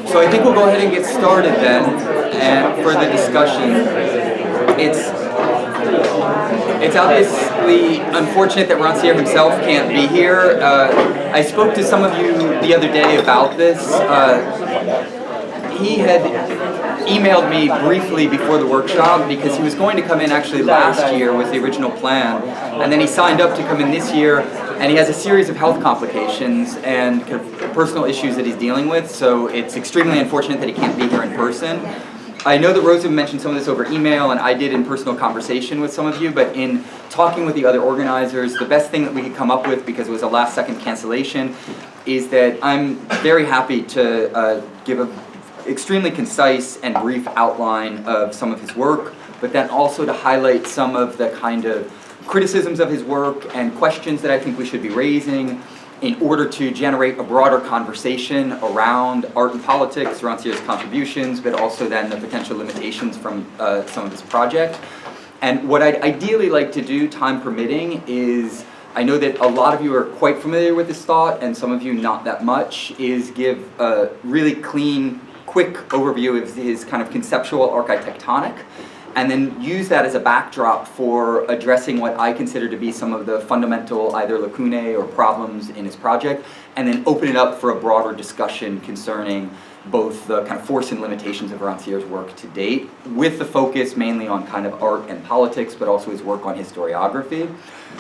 So I think we'll go ahead and get started then, and for the discussion. It's obviously unfortunate that Rancière himself can't be here. I spoke to some of you the other day about this. He had emailed me briefly before the workshop because he was going to come in actually last year was the original plan, and then he signed up to come in this year, and he has a series of health complications and kind of personal issues that he's dealing with, so it's extremely unfortunate that he can't be here in person. I know that Rosa mentioned some of this over email, and I did in personal conversation with some of you, but in talking with the other organizers, the best thing that we could come up with, because it was a last-second cancellation, is that I'm very happy to give an extremely concise and brief outline of some of his work, but then also to highlight some of the kind of criticisms of his work and questions that I think we should be raising in order to generate a broader conversation around art and politics, Rancière's contributions, but also then the potential limitations from some of his project. And what I'd ideally like to do, time permitting, is, I know that a lot of you are quite familiar with this thought, and some of you not that much, is give a really clean, quick overview of his kind of conceptual architectonic, and then use that as a backdrop for addressing what I consider to be some of the fundamental either lacunae or problems in his project, and then open it up for a broader discussion concerning both the kind of force and limitations of Rancière's work to date, with the focus mainly on kind of art and politics, but also his work on historiography.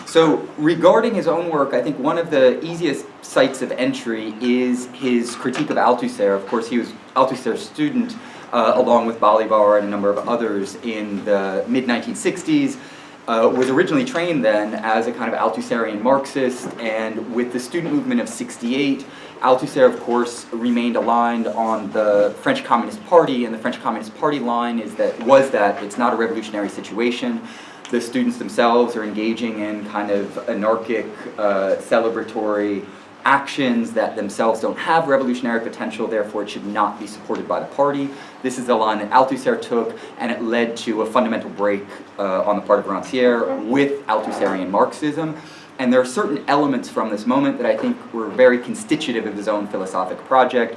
So regarding his own work, I think one of the easiest sites of entry is his critique of Althusser. Of course, he was Althusser's student, along with Bolivar and a number of others in the mid-1960s, was originally trained then as a kind of Althusserian Marxist, and with the student movement of '68, Althusser, of course, remained aligned on the French Communist Party, and the French Communist Party line was that it's not a revolutionary situation. The students themselves are engaging in kind of anarchic, celebratory actions that themselves don't have revolutionary potential, therefore it should not be supported by the party. This is the line that Althusser took, and it led to a fundamental break on the part of Rancière with Althusserian Marxism. And there are certain elements from this moment that I think were very constitutive of his own philosophic project.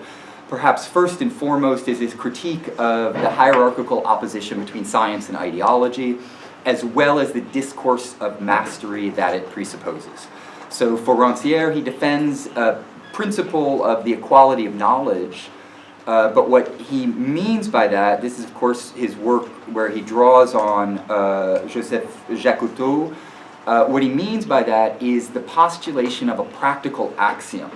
Perhaps first and foremost is his critique of the hierarchical opposition between science and ideology, as well as the discourse of mastery that it presupposes. So for Rancière, he defends a principle of the equality of knowledge, but what he means by that, this is of course his work where he draws on Joseph Jacotot. What he means by that is the postulation of a practical axiom.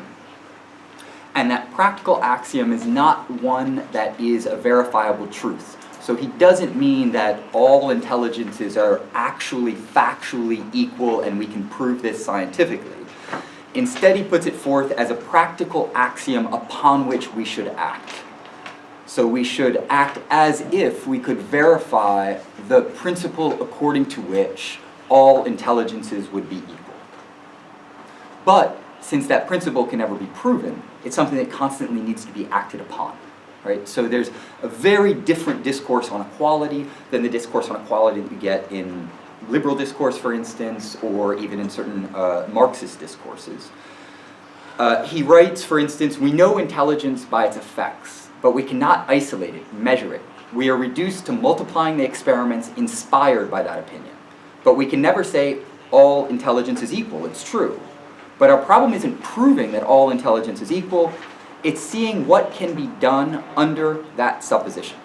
And that practical axiom is not one that is a verifiable truth. So he doesn't mean that all intelligences are actually factually equal and we can prove this scientifically. Instead, he puts it forth as a practical axiom upon which we should act. So we should act as if we could verify the principle according to which all intelligences would be equal. But since that principle can never be proven, it's something that constantly needs to be acted upon. Right? So there's a very different discourse on equality than the discourse on equality that you get in liberal discourse, for instance, or even in certain Marxist discourses. He writes, for instance, we know intelligence by its effects, but we cannot isolate it, measure it. We are reduced to multiplying the experiments inspired by that opinion. But we can never say all intelligence is equal, it's true. But our problem isn't proving that all intelligence is equal, it's seeing what can be done under that supposition.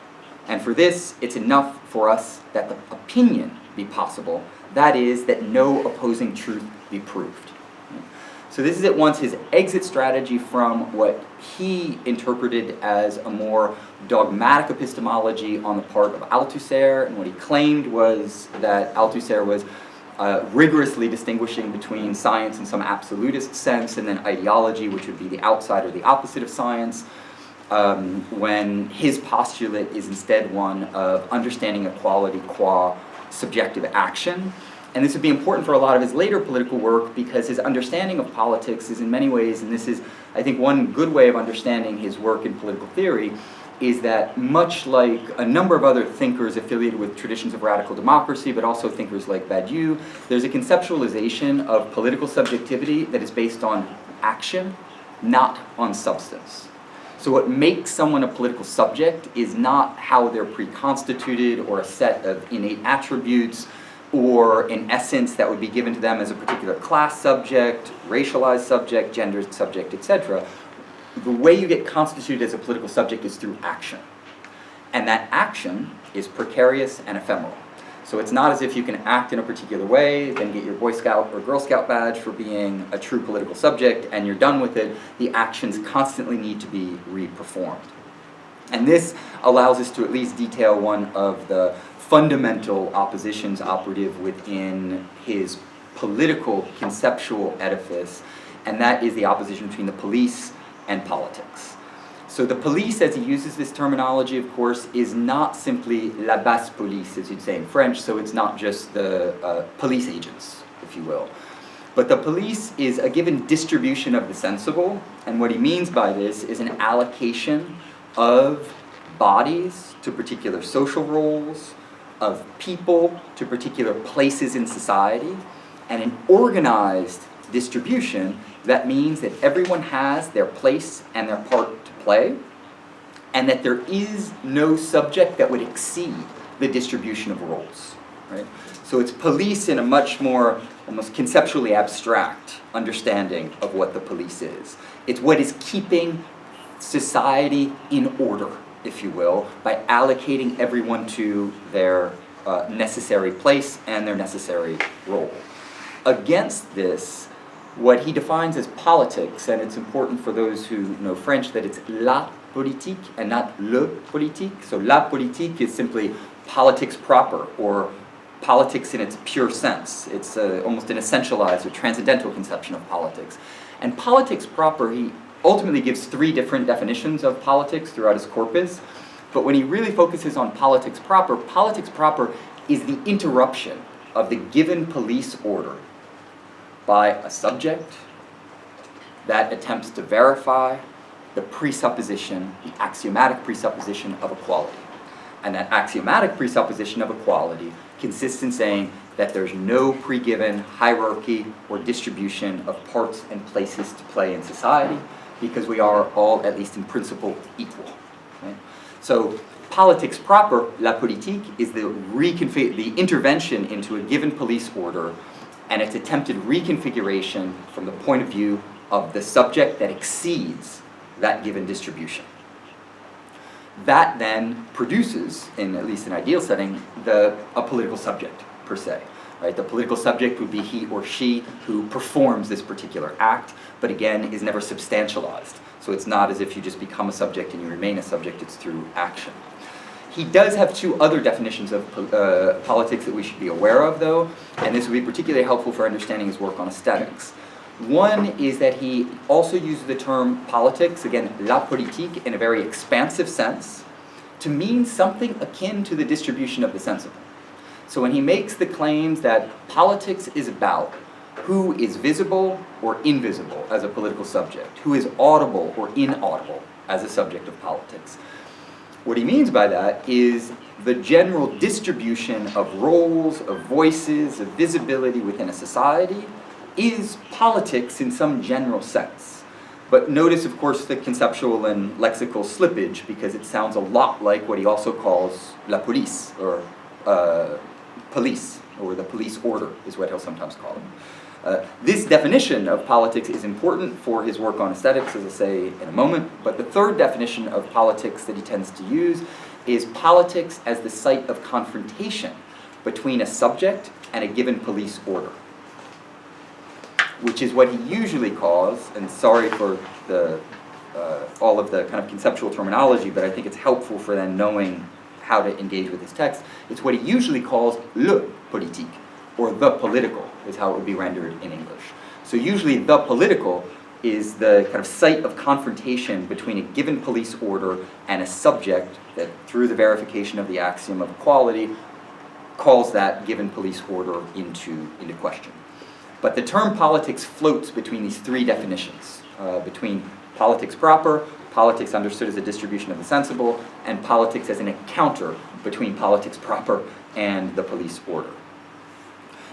And for this, it's enough for us that the opinion be possible, that is, that no opposing truth be proved. So this is at once his exit strategy from what he interpreted as a more dogmatic epistemology on the part of Althusser, and what he claimed was that Althusser was rigorously distinguishing between science in some absolutist sense and then ideology, which would be the outside or the opposite of science, when his postulate is instead one of understanding equality qua subjective action. And this would be important for a lot of his later political work because his understanding of politics is in many ways, and this is, I think, one good way of understanding his work in political theory, is that much like a number of other thinkers affiliated with traditions of radical democracy, but also thinkers like Badiou, there's a conceptualization of political subjectivity that is based on action, not on substance. So what makes someone a political subject is not how they're pre-constituted or a set of innate attributes or an essence that would be given to them as a particular class subject, racialized subject, gendered subject, etc. The way you get constituted as a political subject is through action. And that action is precarious and ephemeral. So it's not as if you can act in a particular way, then get your Boy Scout or Girl Scout badge for being a true political subject, and you're done with it. The actions constantly need to be re-performed. And this allows us to at least detail one of the fundamental oppositions operative within his political conceptual edifice, and that is the opposition between the police and politics. So the police, as he uses this terminology, of course, is not simply la basse police, as you'd say in French, so it's not just the police agents, if you will. But the police is a given distribution of the sensible, and what he means by this is an allocation of bodies to particular social roles, of people to particular places in society, and an organized distribution that means that everyone has their place and their part to play, and that there is no subject that would exceed the distribution of roles, right? So it's police in a much more almost conceptually abstract understanding of what the police is. It's what is keeping society in order, if you will, by allocating everyone to their necessary place and their necessary role. Against this, what he defines as politics, and it's important for those who know French that it's la politique and not le politique. So la politique is simply politics proper, or politics in its pure sense. It's almost an essentialized or transcendental conception of politics. And politics proper, he ultimately gives three different definitions of politics throughout his corpus. But when he really focuses on politics proper is the interruption of the given police order by a subject that attempts to verify the presupposition, the axiomatic presupposition of equality. And that axiomatic presupposition of equality consists in saying that there's no pre-given hierarchy or distribution of parts and places to play in society, because we are all, at least in principle, equal. Right? So politics proper, la politique, is the intervention into a given police order and its attempted reconfiguration from the point of view of the subject that exceeds that given distribution. That then produces, in at least an ideal setting, a political subject, per se. Right? The political subject would be he or she who performs this particular act, but again, is never substantialized. So it's not as if you just become a subject and you remain a subject, it's through action. He does have two other definitions of politics that we should be aware of, though, and this would be particularly helpful for understanding his work on aesthetics. One is that he also uses the term politics, again, la politique, in a very expansive sense, to mean something akin to the distribution of the sensible. So when he makes the claims that politics is about who is visible or invisible as a political subject, who is audible or inaudible as a subject of politics, what he means by that is the general distribution of roles, of voices, of visibility within a society is politics in some general sense. But notice, of course, the conceptual and lexical slippage, because it sounds a lot like what he also calls la police, or police, or the police order, is what he'll sometimes call it. This definition of politics is important for his work on aesthetics, as I'll say in a moment, but the third definition of politics that he tends to use is politics as the site of confrontation between a subject and a given police order, which is what he usually calls, and sorry for all of the kind of conceptual terminology, but I think it's helpful for then knowing how to engage with his text, it's what he usually calls le politique, or the political, is how it would be rendered in English. So usually the political is the kind of site of confrontation between a given police order and a subject that, through the verification of the axiom of equality, calls that given police order into question. But the term politics floats between these three definitions, between politics proper, politics understood as a distribution of the sensible, and politics as an encounter between politics proper and the police order.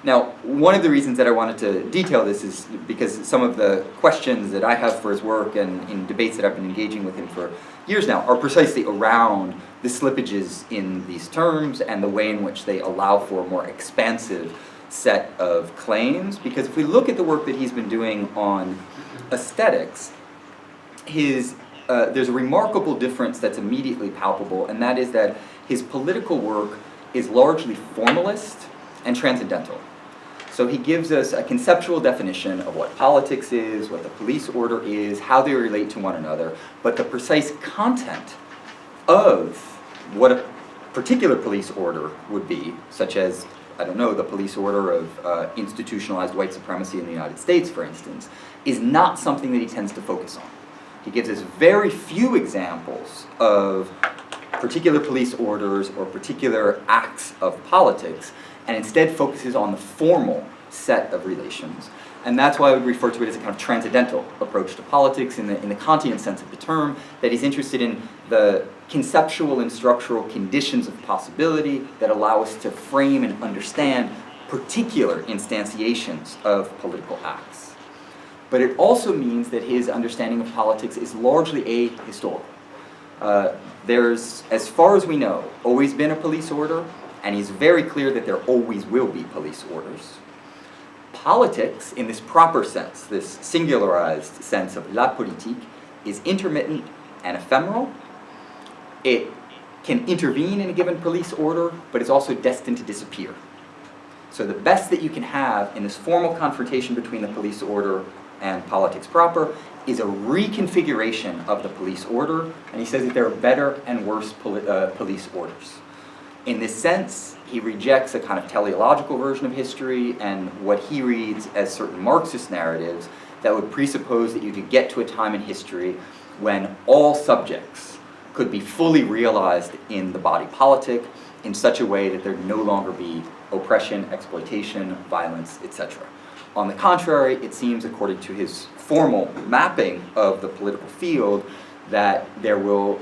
Now, one of the reasons that I wanted to detail this is because some of the questions that I have for his work and in debates that I've been engaging with him for years now are precisely around the slippages in these terms and the way in which they allow for a more expansive set of claims. Because if we look at the work that he's been doing on aesthetics, there's a remarkable difference that's immediately palpable, and that is that his political work is largely formalist and transcendental. So he gives us a conceptual definition of what politics is, what the police order is, how they relate to one another, but the precise content of what a particular police order would be, such as, I don't know, the police order of institutionalized white supremacy in the United States, for instance, is not something that he tends to focus on. He gives us very few examples of particular police orders or particular acts of politics, and instead focuses on the formal set of relations. And that's why I would refer to it as a kind of transcendental approach to politics in the Kantian sense of the term, that he's interested in the conceptual and structural conditions of possibility that allow us to frame and understand particular instantiations of political acts. But it also means that his understanding of politics is largely ahistorical. There's, as far as we know, always been a police order, and he's very clear that there always will be police orders. Politics, in this proper sense, this singularized sense of la politique, is intermittent and ephemeral. It can intervene in a given police order, but it's also destined to disappear. So the best that you can have in this formal confrontation between the police order and politics proper is a reconfiguration of the police order, and he says that there are better and worse police orders. In this sense, he rejects a kind of teleological version of history and what he reads as certain Marxist narratives that would presuppose that you could get to a time in history when all subjects could be fully realized in the body politic in such a way that there'd no longer be oppression, exploitation, violence, etc. On the contrary, it seems, according to his formal mapping of the political field, that there will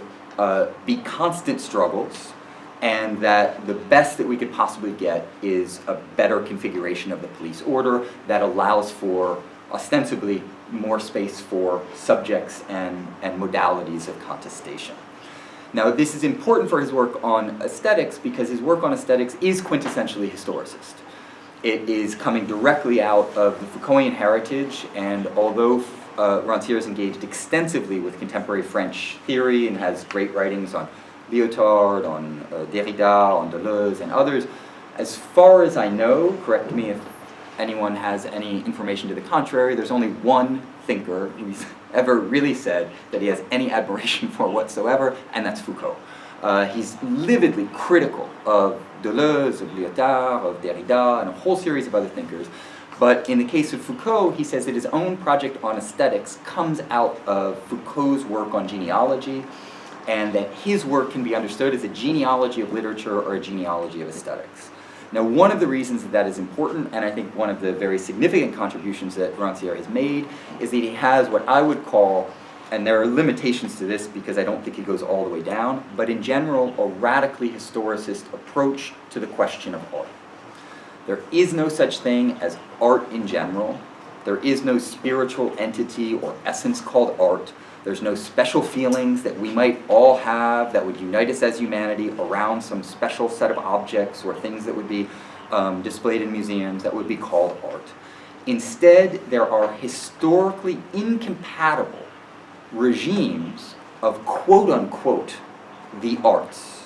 be constant struggles, and that the best that we could possibly get is a better configuration of the police order that allows for, ostensibly, more space for subjects and modalities of contestation. Now, this is important for his work on aesthetics because his work on aesthetics is quintessentially historicist. It is coming directly out of the Foucaultian heritage, and although Rancière is engaged extensively with contemporary French theory and has great writings on Lyotard, on Derrida, on Deleuze, and others, as far as I know, correct me if anyone has any information to the contrary, there's only one thinker who's ever really said that he has any admiration for whatsoever, and that's Foucault. He's lividly critical of Deleuze, of Lyotard, of Derrida, and a whole series of other thinkers. But in the case of Foucault, he says that his own project on aesthetics comes out of Foucault's work on genealogy, and that his work can be understood as a genealogy of literature or a genealogy of aesthetics. Now, one of the reasons that that is important, and I think one of the very significant contributions that Rancière has made, is that he has what I would call, and there are limitations to this because I don't think it goes all the way down, but in general, a radically historicist approach to the question of art. There is no such thing as art in general. There is no spiritual entity or essence called art. There's no special feelings that we might all have that would unite us as humanity around some special set of objects or things that would be displayed in museums that would be called art. Instead, there are historically incompatible regimes of quote-unquote the arts.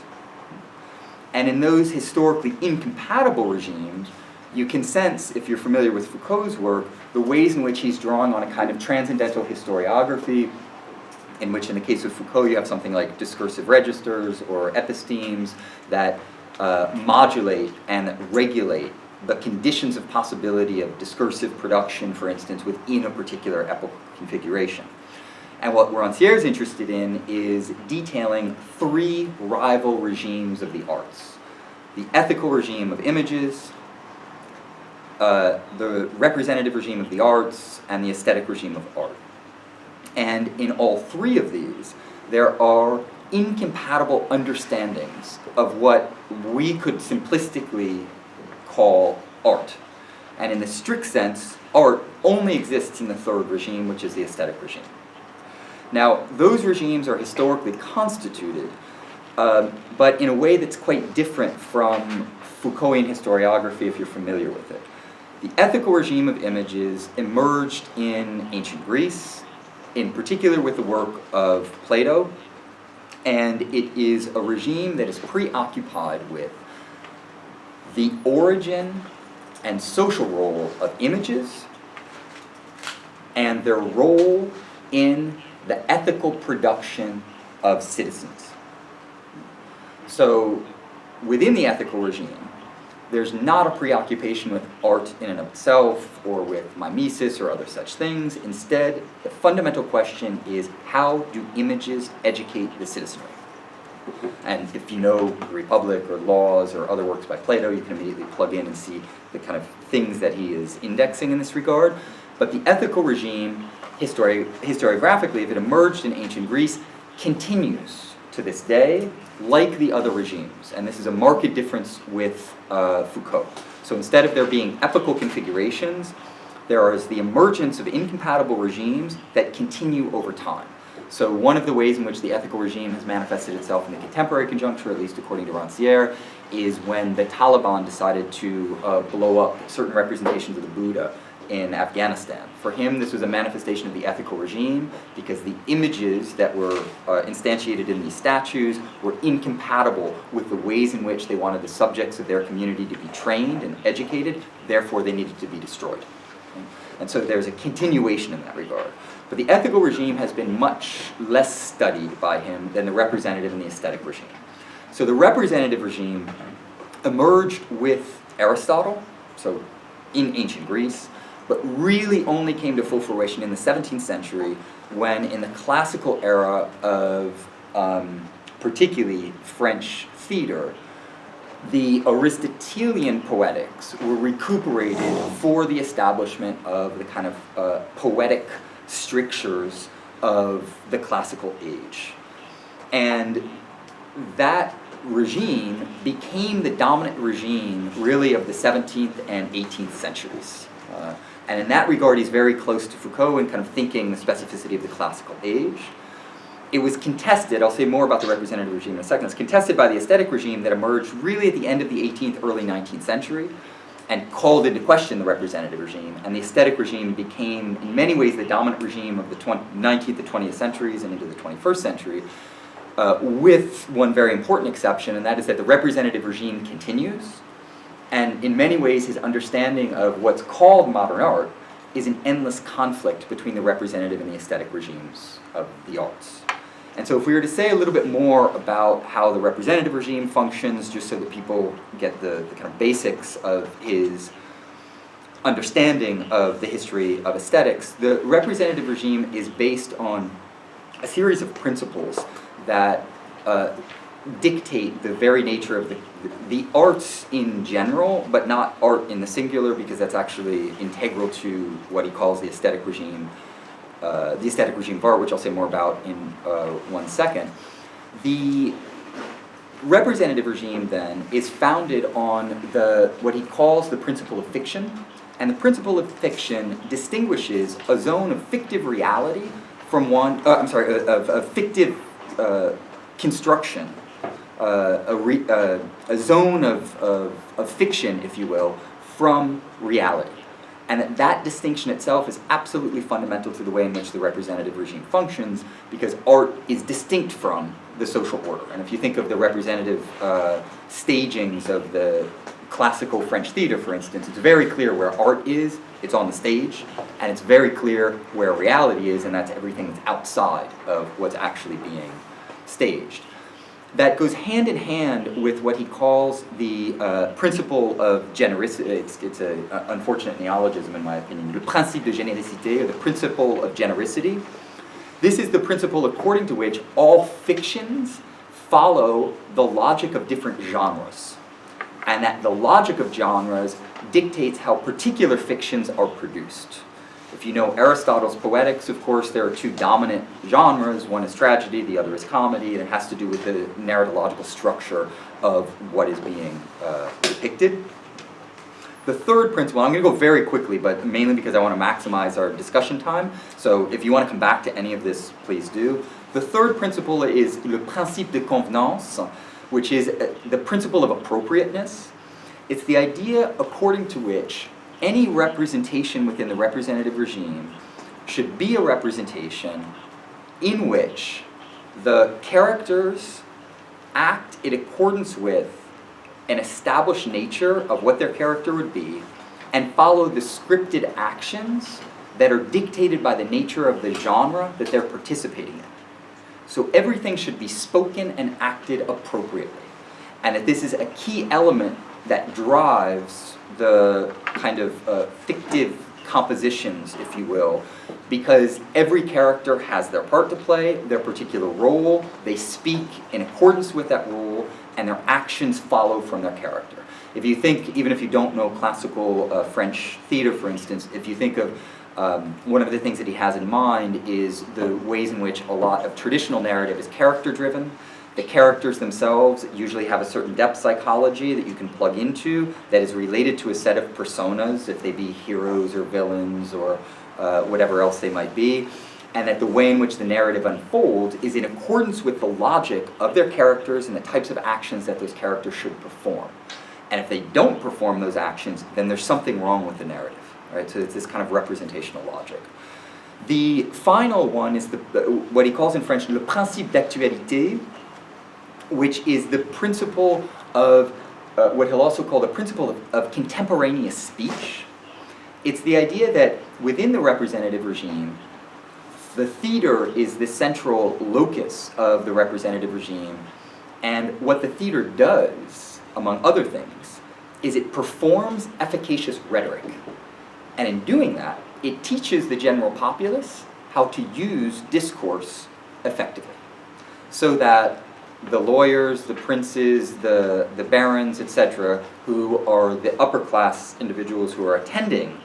And in those historically incompatible regimes, you can sense, if you're familiar with Foucault's work, the ways in which he's drawing on a kind of transcendental historiography, in which in the case of Foucault you have something like discursive registers or epistemes that modulate and regulate the conditions of possibility of discursive production, for instance, within a particular epochal configuration. And what Rancière is interested in is detailing three rival regimes of the arts. The ethical regime of images, the representative regime of the arts, and the aesthetic regime of art. And in all three of these, there are incompatible understandings of what we could simplistically call art. And in the strict sense, art only exists in the third regime, which is the aesthetic regime. Now, those regimes are historically constituted, but in a way that's quite different from Foucaultian historiography, if you're familiar with it. The ethical regime of images emerged in ancient Greece, in particular with the work of Plato, and it is a regime that is preoccupied with the origin and social role of images and their role in the ethical production of citizens. So, within the ethical regime, there's not a preoccupation with art in and of itself or with mimesis or other such things. Instead, the fundamental question is, how do images educate the citizenry? And if you know the Republic or Laws or other works by Plato, you can immediately plug in and see the kind of things that he is indexing in this regard. But the ethical regime, historiographically, if it emerged in ancient Greece, continues to this day, like the other regimes. And this is a marked difference with Foucault. So instead of there being epochal configurations, there is the emergence of incompatible regimes that continue over time. So one of the ways in which the ethical regime has manifested itself in the contemporary conjuncture, at least according to Rancière, is when the Taliban decided to blow up certain representations of the Buddha in Afghanistan. For him, this was a manifestation of the ethical regime because the images that were instantiated in these statues were incompatible with the ways in which they wanted the subjects of their community to be trained and educated, therefore they needed to be destroyed. And so there's a continuation in that regard. But the ethical regime has been much less studied by him than the representative and the aesthetic regime. So the representative regime emerged with Aristotle, so in ancient Greece, but really only came to full fruition in the 17th century when, in the classical era of particularly French theater, the Aristotelian poetics were recuperated for the establishment of the kind of poetic strictures of the classical age. And that regime became the dominant regime, really, of the 17th and 18th centuries. And in that regard, he's very close to Foucault in kind of thinking the specificity of the classical age. It was contested, I'll say more about the representative regime in a second, it's contested by the aesthetic regime that emerged really at the end of the 18th, early 19th century, and called into question the representative regime. And the aesthetic regime became, in many ways, the dominant regime of the 19th and 20th centuries and into the 21st century, with one very important exception, and that is that the representative regime continues. And in many ways, his understanding of what's called modern art is an endless conflict between the representative and the aesthetic regimes of the arts. And so if we were to say a little bit more about how the representative regime functions, just so that people get the kind of basics of his understanding of the history of aesthetics, the representative regime is based on a series of principles that dictate the very nature of the arts in general, but not art in the singular, because that's actually integral to what he calls the aesthetic regime of art, which I'll say more about in 1 second. The representative regime, then, is founded on what he calls the principle of fiction, and the principle of fiction distinguishes a zone of fictive reality from one, of fictive construction, a zone of fiction, if you will, from reality. And that distinction itself is absolutely fundamental to the way in which the representative regime functions, because art is distinct from the social order. And if you think of the representative stagings of the classical French theater, for instance, it's very clear where art is, it's on the stage, and it's very clear where reality is, and that's everything that's outside of what's actually being staged. That goes hand in hand with what he calls the principle of genericity. It's an unfortunate neologism, in my opinion. Le principe de généricité, or the principle of genericity. This is the principle according to which all fictions follow the logic of different genres, and that the logic of genres dictates how particular fictions are produced. If you know Aristotle's Poetics, of course, there are two dominant genres. One is tragedy, the other is comedy, and it has to do with the narratological structure of what is being depicted. The third principle, I'm going to go very quickly, but mainly because I want to maximize our discussion time, so if you want to come back to any of this, please do. The third principle is le principe de convenance, which is the principle of appropriateness. It's the idea according to which any representation within the representative regime should be a representation in which the characters act in accordance with an established nature of what their character would be and follow the scripted actions that are dictated by the nature of the genre that they're participating in. So everything should be spoken and acted appropriately. And that this is a key element that drives the kind of fictive compositions, if you will, because every character has their part to play, their particular role, they speak in accordance with that role, and their actions follow from their character. If you think, even if you don't know classical French theater, for instance, if you think of one of the things that he has in mind is the ways in which a lot of traditional narrative is character-driven. The characters themselves usually have a certain depth psychology that you can plug into that is related to a set of personas, if they be heroes or villains or whatever else they might be, and that the way in which the narrative unfolds is in accordance with the logic of their characters and the types of actions that those characters should perform. And if they don't perform those actions, then there's something wrong with the narrative, right? So it's this kind of representational logic. The final one is what he calls in French le principe d'actualité, which is the principle of what he'll also call the principle of contemporaneous speech. It's the idea that within the representative regime, the theater is the central locus of the representative regime, and what the theater does, among other things, is it performs efficacious rhetoric. And in doing that, it teaches the general populace how to use discourse effectively, so that the lawyers, the princes, the barons, etc., who are the upper class individuals who are attending,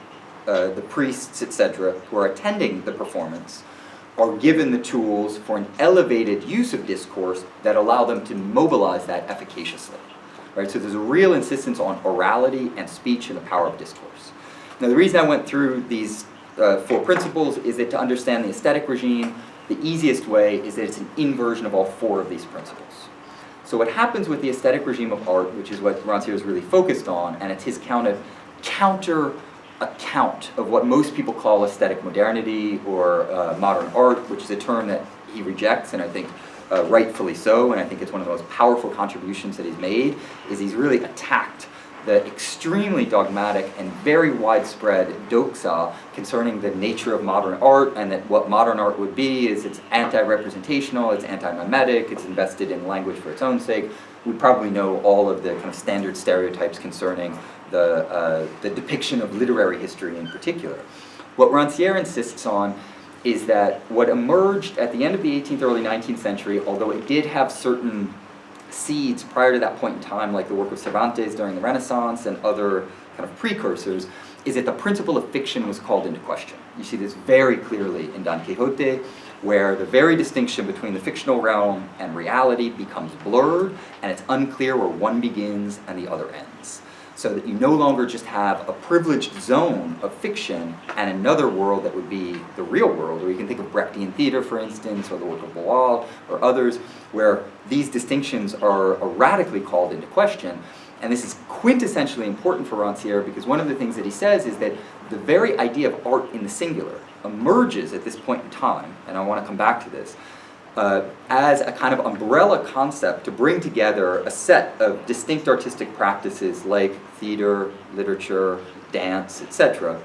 the priests, etc., who are attending the performance, are given the tools for an elevated use of discourse that allow them to mobilize that efficaciously. Right? So there's a real insistence on orality and speech and the power of discourse. Now the reason I went through these 4 principles is that to understand the aesthetic regime, the easiest way is that it's an inversion of all 4 of these principles. So what happens with the aesthetic regime of art, which is what Rancière is really focused on, and it's his counter account of what most people call aesthetic modernity or modern art, which is a term that he rejects, and I think rightfully so, and I think it's one of the most powerful contributions that he's made, is he's really attacked the extremely dogmatic and very widespread doxa concerning the nature of modern art, and that what modern art would be is it's anti-representational, it's anti-mimetic, it's invested in language for its own sake. We probably know all of the kind of standard stereotypes concerning the depiction of literary history in particular. What Rancière insists on is that what emerged at the end of the 18th, early 19th century, although it did have certain seeds prior to that point in time, like the work of Cervantes during the Renaissance and other kind of precursors, is that the principle of fiction was called into question. You see this very clearly in Don Quixote, where the very distinction between the fictional realm and reality becomes blurred, and it's unclear where one begins and the other ends. So that you no longer just have a privileged zone of fiction and another world that would be the real world, or you can think of Brechtian theater, for instance, or the work of Boal, or others, where these distinctions are radically called into question. And this is quintessentially important for Rancière, because one of the things that he says is that the very idea of art in the singular emerges at this point in time, and I want to come back to this, as a kind of umbrella concept to bring together a set of distinct artistic practices like theater, literature, dance, etc.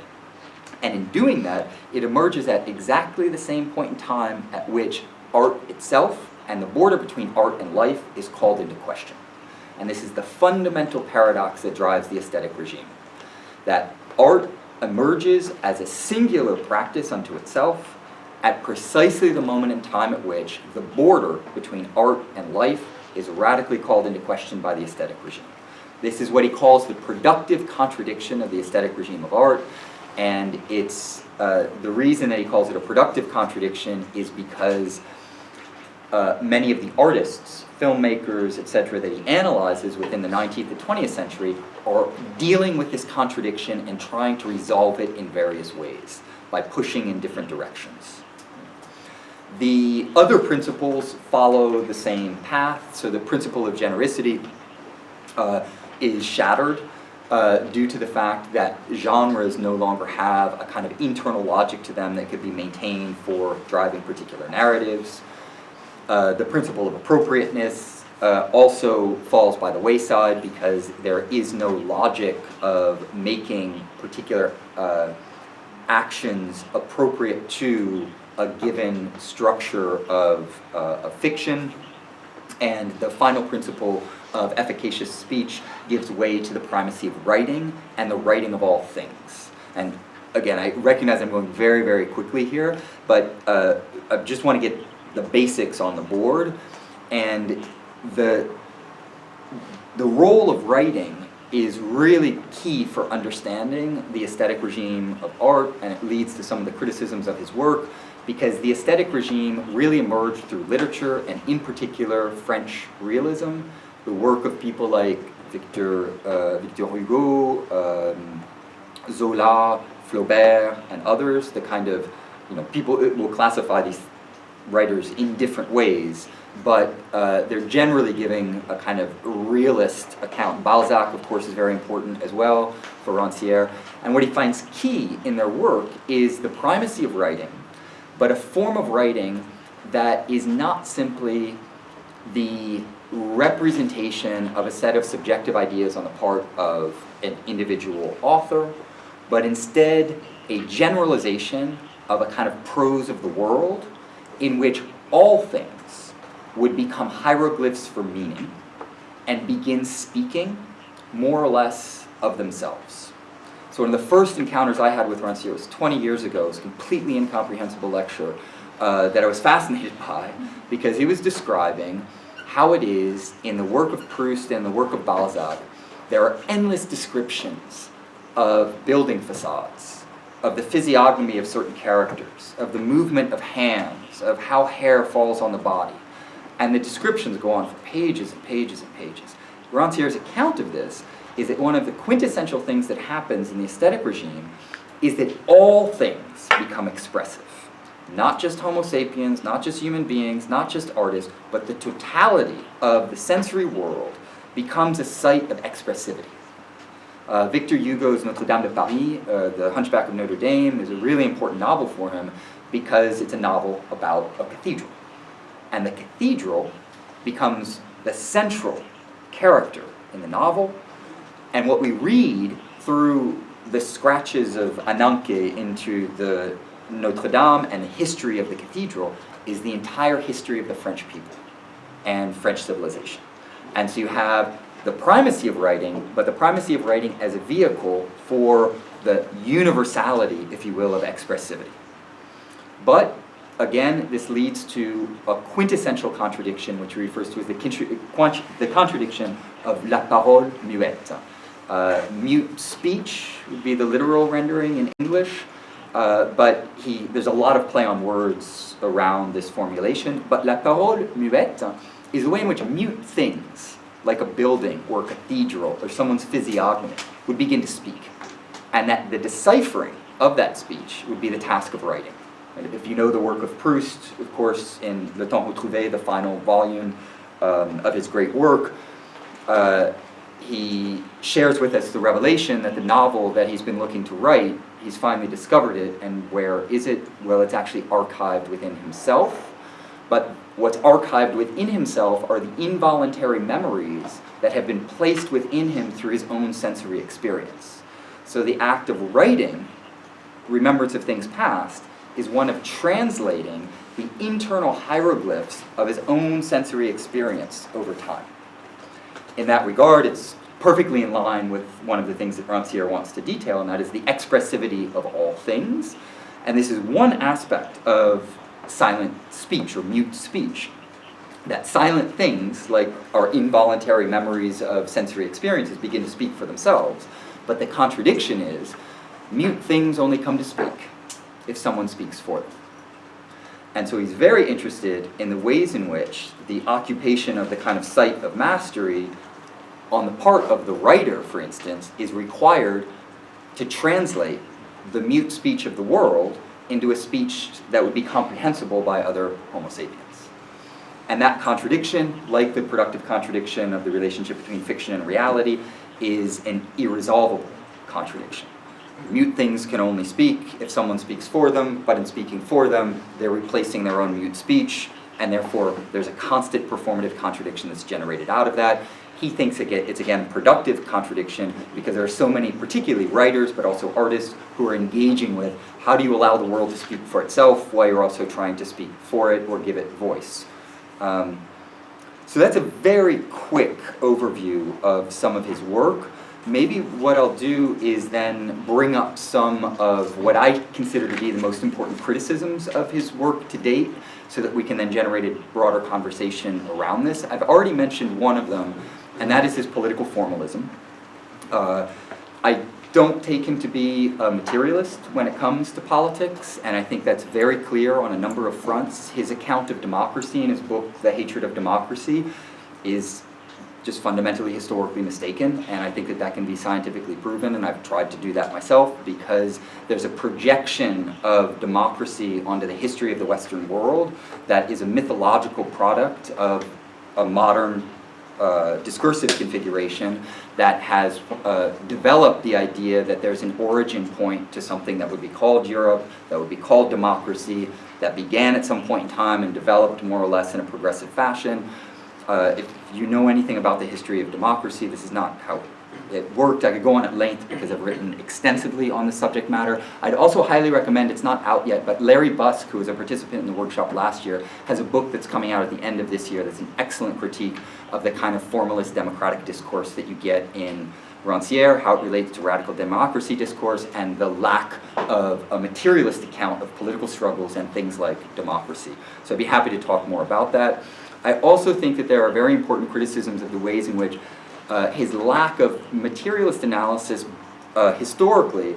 And in doing that, it emerges at exactly the same point in time at which art itself and the border between art and life is called into question. And this is the fundamental paradox that drives the aesthetic regime. That art emerges as a singular practice unto itself at precisely the moment in time at which the border between art and life is radically called into question by the aesthetic regime. This is what he calls the productive contradiction of the aesthetic regime of art, and it's the reason that he calls it a productive contradiction is because many of the artists filmmakers, etc., that he analyzes within the 19th and 20th century are dealing with this contradiction and trying to resolve it in various ways by pushing in different directions. The other principles follow the same path. So the principle of genericity is shattered due to the fact that genres no longer have a kind of internal logic to them that could be maintained for driving particular narratives. The principle of appropriateness also falls by the wayside because there is no logic of making particular actions appropriate to a given structure of fiction. And the final principle of efficacious speech gives way to the primacy of writing and the writing of all things. And again, I recognize I'm going very, very quickly here, but I just want to get the basics on the board. And the role of writing is really key for understanding the aesthetic regime of art, and it leads to some of the criticisms of his work, because the aesthetic regime really emerged through literature, and in particular French realism, the work of people like Victor Hugo, Zola, Flaubert, and others. The kind of, people will classify these writers in different ways, but they're generally giving a kind of realist account. Balzac, of course, is very important as well for Rancière. And what he finds key in their work is the primacy of writing, but a form of writing that is not simply the representation of a set of subjective ideas on the part of an individual author, but instead a generalization of a kind of prose of the world in which all things would become hieroglyphs for meaning and begin speaking more or less of themselves. So one of the first encounters I had with Rancière was 20 years ago. It was a completely incomprehensible lecture that I was fascinated by, because he was describing how it is in the work of Proust and the work of Balzac, there are endless descriptions of building facades, of the physiognomy of certain characters, of the movement of hands, of how hair falls on the body. And the descriptions go on for pages and pages and pages. Rancière's account of this is that one of the quintessential things that happens in the aesthetic regime is that all things become expressive. Not just Homo sapiens, not just human beings, not just artists, but the totality of the sensory world becomes a site of expressivity. Victor Hugo's Notre de Paris, the Hunchback of Notre Dame, is a really important novel for him because it's a novel about a cathedral. And the cathedral becomes the central character in the novel, and what we read through the scratches of Ananke into the Notre Dame and the history of the cathedral is the entire history of the French people and French civilization. And so you have the primacy of writing, but the primacy of writing as a vehicle for the universality, if you will, of expressivity. But again, this leads to a quintessential contradiction, which he refers to as the contradiction of la parole muette. Mute speech would be the literal rendering in English, but there's a lot of play on words around this formulation. But la parole muette is the way in which mute things, like a building or a cathedral or someone's physiognomy, would begin to speak. And that the deciphering of that speech would be the task of writing. And if you know the work of Proust, of course, in Le Temps Retrouvé, the final volume of his great work, he shares with us the revelation that the novel that he's been looking to write, he's finally discovered it, and where is it? Well, it's actually archived within himself. But what's archived within himself are the involuntary memories that have been placed within him through his own sensory experience. So the act of writing, remembrance of things past, is one of translating the internal hieroglyphs of his own sensory experience over time. In that regard, it's perfectly in line with one of the things that Rancière wants to detail, and that is the expressivity of all things. And this is one aspect of silent speech or mute speech. That silent things, like our involuntary memories of sensory experiences, begin to speak for themselves. But the contradiction is, mute things only come to speak if someone speaks for them. And so he's very interested in the ways in which the occupation of the kind of site of mastery on the part of the writer, for instance, is required to translate the mute speech of the world into a speech that would be comprehensible by other Homo sapiens. And that contradiction, like the productive contradiction of the relationship between fiction and reality, is an irresolvable contradiction. Mute things can only speak if someone speaks for them, but in speaking for them, they're replacing their own mute speech, and therefore there's a constant performative contradiction that's generated out of that. He thinks it's again productive contradiction because there are so many, particularly writers, but also artists, who are engaging with how do you allow the world to speak for itself while you're also trying to speak for it or give it voice. So that's a very quick overview of some of his work. Maybe what I'll do is then bring up some of what I consider to be the most important criticisms of his work to date, so that we can then generate a broader conversation around this. I've already mentioned one of them, and that is his political formalism. I don't take him to be a materialist when it comes to politics, and I think that's very clear on a number of fronts. His account of democracy in his book, The Hatred of Democracy, is just fundamentally historically mistaken, and I think that that can be scientifically proven, and I've tried to do that myself, because there's a projection of democracy onto the history of the Western world that is a mythological product of a modern discursive configuration that has developed the idea that there's an origin point to something that would be called Europe, that would be called democracy, that began at some point in time and developed more or less in a progressive fashion. If you know anything about the history of democracy, this is not how it worked. I could go on at length because I've written extensively on the subject matter. I'd also highly recommend, it's not out yet, but Larry Busk, who was a participant in the workshop last year, has a book that's coming out at the end of this year that's an excellent critique of the kind of formalist democratic discourse that you get in Rancière, how it relates to radical democracy discourse, and the lack of a materialist account of political struggles and things like democracy. So I'd be happy to talk more about that. I also think that there are very important criticisms of the ways in which his lack of materialist analysis historically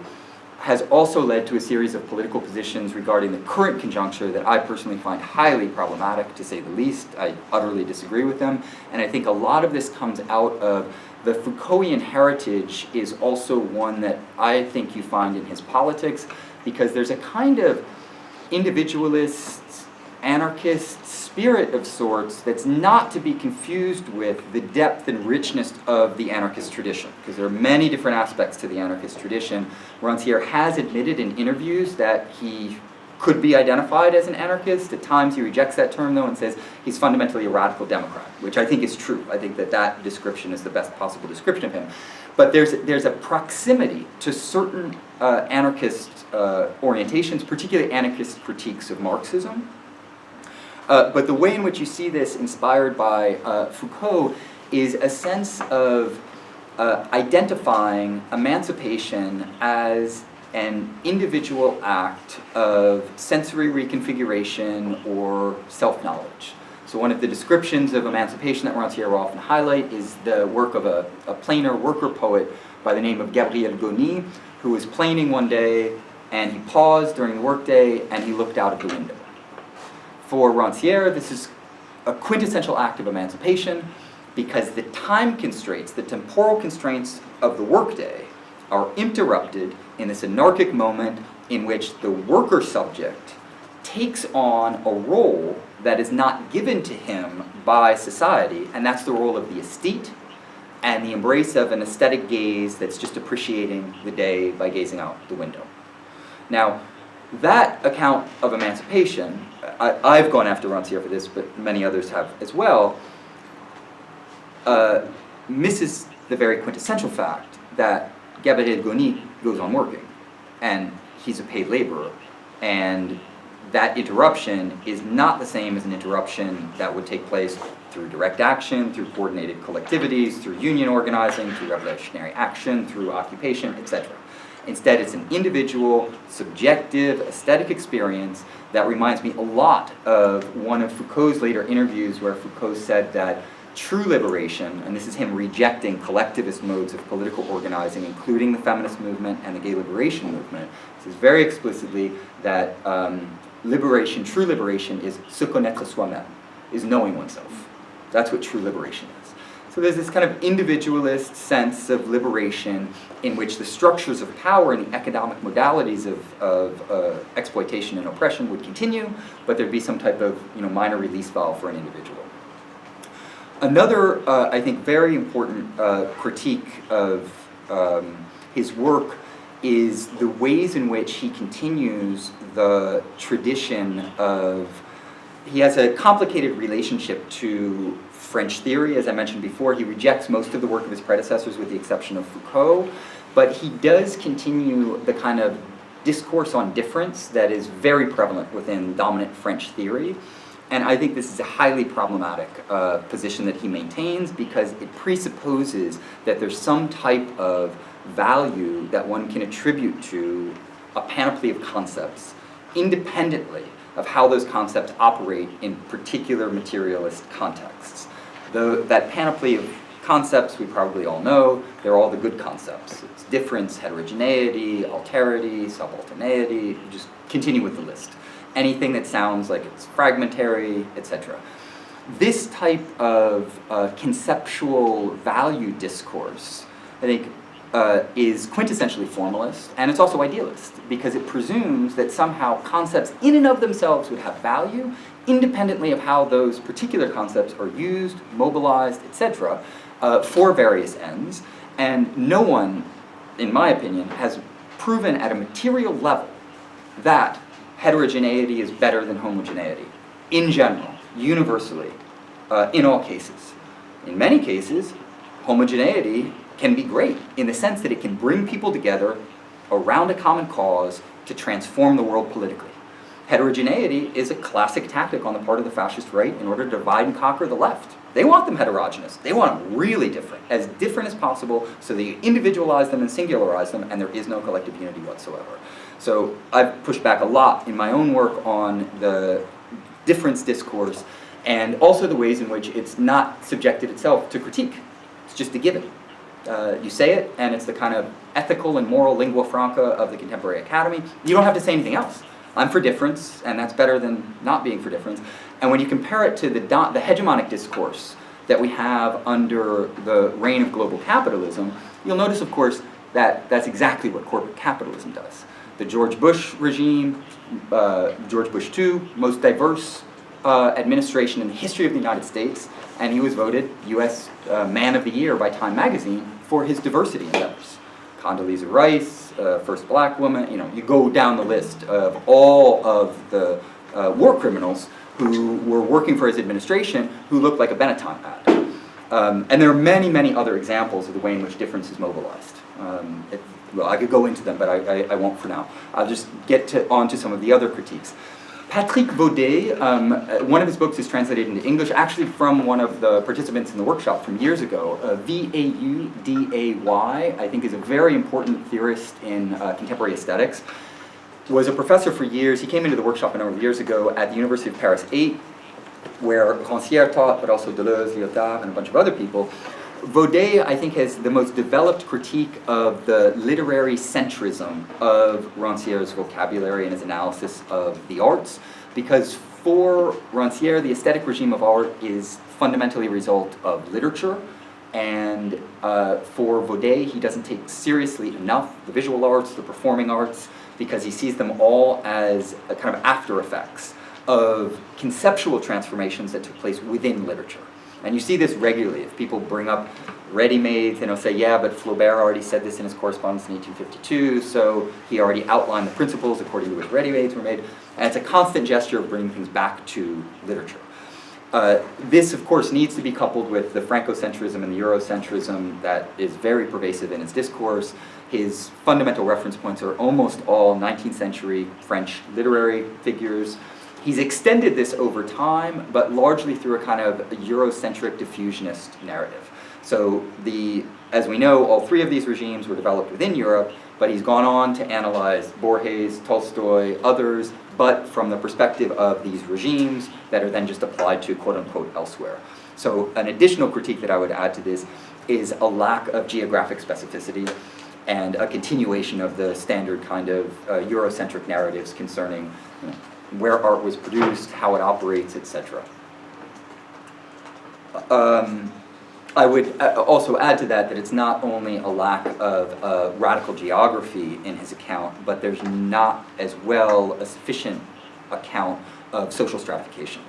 has also led to a series of political positions regarding the current conjuncture that I personally find highly problematic, to say the least. I utterly disagree with them, and I think a lot of this comes out of the Foucaultian heritage is also one that I think you find in his politics, because there's a kind of individualist, anarchist spirit of sorts that's not to be confused with the depth and richness of the anarchist tradition, because there are many different aspects to the anarchist tradition. Rancière has admitted in interviews that he could be identified as an anarchist. At times he rejects that term, though, and says he's fundamentally a radical Democrat, which I think is true. I think that that description is the best possible description of him. But there's a proximity to certain anarchist orientations, particularly anarchist critiques of Marxism. But the way in which you see this inspired by Foucault is a sense of identifying emancipation as an individual act of sensory reconfiguration or self-knowledge. So one of the descriptions of emancipation that Rancière will often highlight is the work of a plainer worker poet by the name of Gabriel Rockhill, who was planing one day, and he paused during the workday, and he looked out of the window. For Rancière, this is a quintessential act of emancipation, because the time constraints, the temporal constraints of the workday, are interrupted in this anarchic moment in which the worker subject takes on a role that is not given to him by society, and that's the role of the aesthete and the embrace of an aesthetic gaze that's just appreciating the day by gazing out the window. Now, that account of emancipation, I've gone after Rancière for this, but many others have as well, misses the very quintessential fact that Gabriel Rockhill goes on working, and he's a paid laborer, and that interruption is not the same as an interruption that would take place through direct action, through coordinated collectivities, through union organizing, through revolutionary action, through occupation, etc. Instead, it's an individual, subjective, aesthetic experience that reminds me a lot of one of Foucault's later interviews, where Foucault said that true liberation, and this is him rejecting collectivist modes of political organizing, including the feminist movement and the gay liberation movement, says very explicitly that liberation, true liberation, is se connaître soi-même, is knowing oneself. That's what true liberation is. So there's this kind of individualist sense of liberation in which the structures of power and the economic modalities of exploitation and oppression would continue, but there'd be some type of minor release valve for an individual. Another, I think, very important critique of his work is the ways in which he continues the tradition of, he has a complicated relationship to French theory, as I mentioned before. He rejects most of the work of his predecessors with the exception of Foucault, but he does continue the kind of discourse on difference that is very prevalent within dominant French theory. And I think this is a highly problematic position that he maintains, because it presupposes that there's some type of value that one can attribute to a panoply of concepts independently of how those concepts operate in particular materialist contexts. That panoply of concepts we probably all know, they're all the good concepts. It's difference, heterogeneity, alterity, subalternity, just continue with the list. Anything that sounds like it's fragmentary, etc. This type of conceptual value discourse, I think, is quintessentially formalist, and it's also idealist, because it presumes that somehow concepts in and of themselves would have value, independently of how those particular concepts are used, mobilized, etc., for various ends. And no one, in my opinion, has proven at a material level that heterogeneity is better than homogeneity, in general, universally, in all cases. In many cases, homogeneity can be great in the sense that it can bring people together around a common cause to transform the world politically. Heterogeneity is a classic tactic on the part of the fascist right in order to divide and conquer the left. They want them heterogeneous. They want them really different as possible, so that you individualize them and singularize them, and there is no collective unity whatsoever. So I've pushed back a lot in my own work on the difference discourse, and also the ways in which it's not subjected itself to critique. It's just a given. You say it, and it's the kind of ethical and moral lingua franca of the contemporary academy. You don't have to say anything else. I'm for difference, and that's better than not being for difference. And when you compare it to the hegemonic discourse that we have under the reign of global capitalism, you'll notice, of course, that that's exactly what corporate capitalism does. The George Bush regime, George Bush II, most diverse administration in the history of the United States, and he was voted U.S. Man of the Year by Time magazine for his diversity endeavors. Condoleezza Rice, first black woman, you go down the list of all of the war criminals who were working for his administration who looked like a Benetton ad. And there are many, many other examples of the way in which difference is mobilized. Well, I could go into them, but I won't for now. I'll just get on to some of the other critiques. Patrick Vaudet, one of his books is translated into English, actually from one of the participants in the workshop from years ago. Vauday, I think, is a very important theorist in contemporary aesthetics. Was a professor for years. He came into the workshop a number of years ago at the University of Paris 8, where Rancière taught, but also Deleuze, Lyotard, and a bunch of other people. Vaudet, I think, has the most developed critique of the literary centrism of Rancière's vocabulary and his analysis of the arts, because for Rancière, the aesthetic regime of art is fundamentally a result of literature, and for Vaudet, he doesn't take seriously enough the visual arts, the performing arts, because he sees them all as a kind of after effects of conceptual transformations that took place within literature. And you see this regularly. If people bring up ready-mades, they'll say, yeah, but Flaubert already said this in his correspondence in 1852, so he already outlined the principles according to which ready-mades were made. And it's a constant gesture of bringing things back to literature. This, of course, needs to be coupled with the Francocentrism and the Eurocentrism that is very pervasive in his discourse. His fundamental reference points are almost all 19th century French literary figures. He's extended this over time, but largely through a kind of Eurocentric diffusionist narrative. So as we know, all three of these regimes were developed within Europe, but he's gone on to analyze Borges, Tolstoy, others, but from the perspective of these regimes that are then just applied to quote-unquote elsewhere. So an additional critique that I would add to this is a lack of geographic specificity and a continuation of the standard kind of Eurocentric narratives concerning where art was produced, how it operates, etc. I would also add to that it's not only a lack of radical geography in his account, but there's not as well a sufficient account of social stratification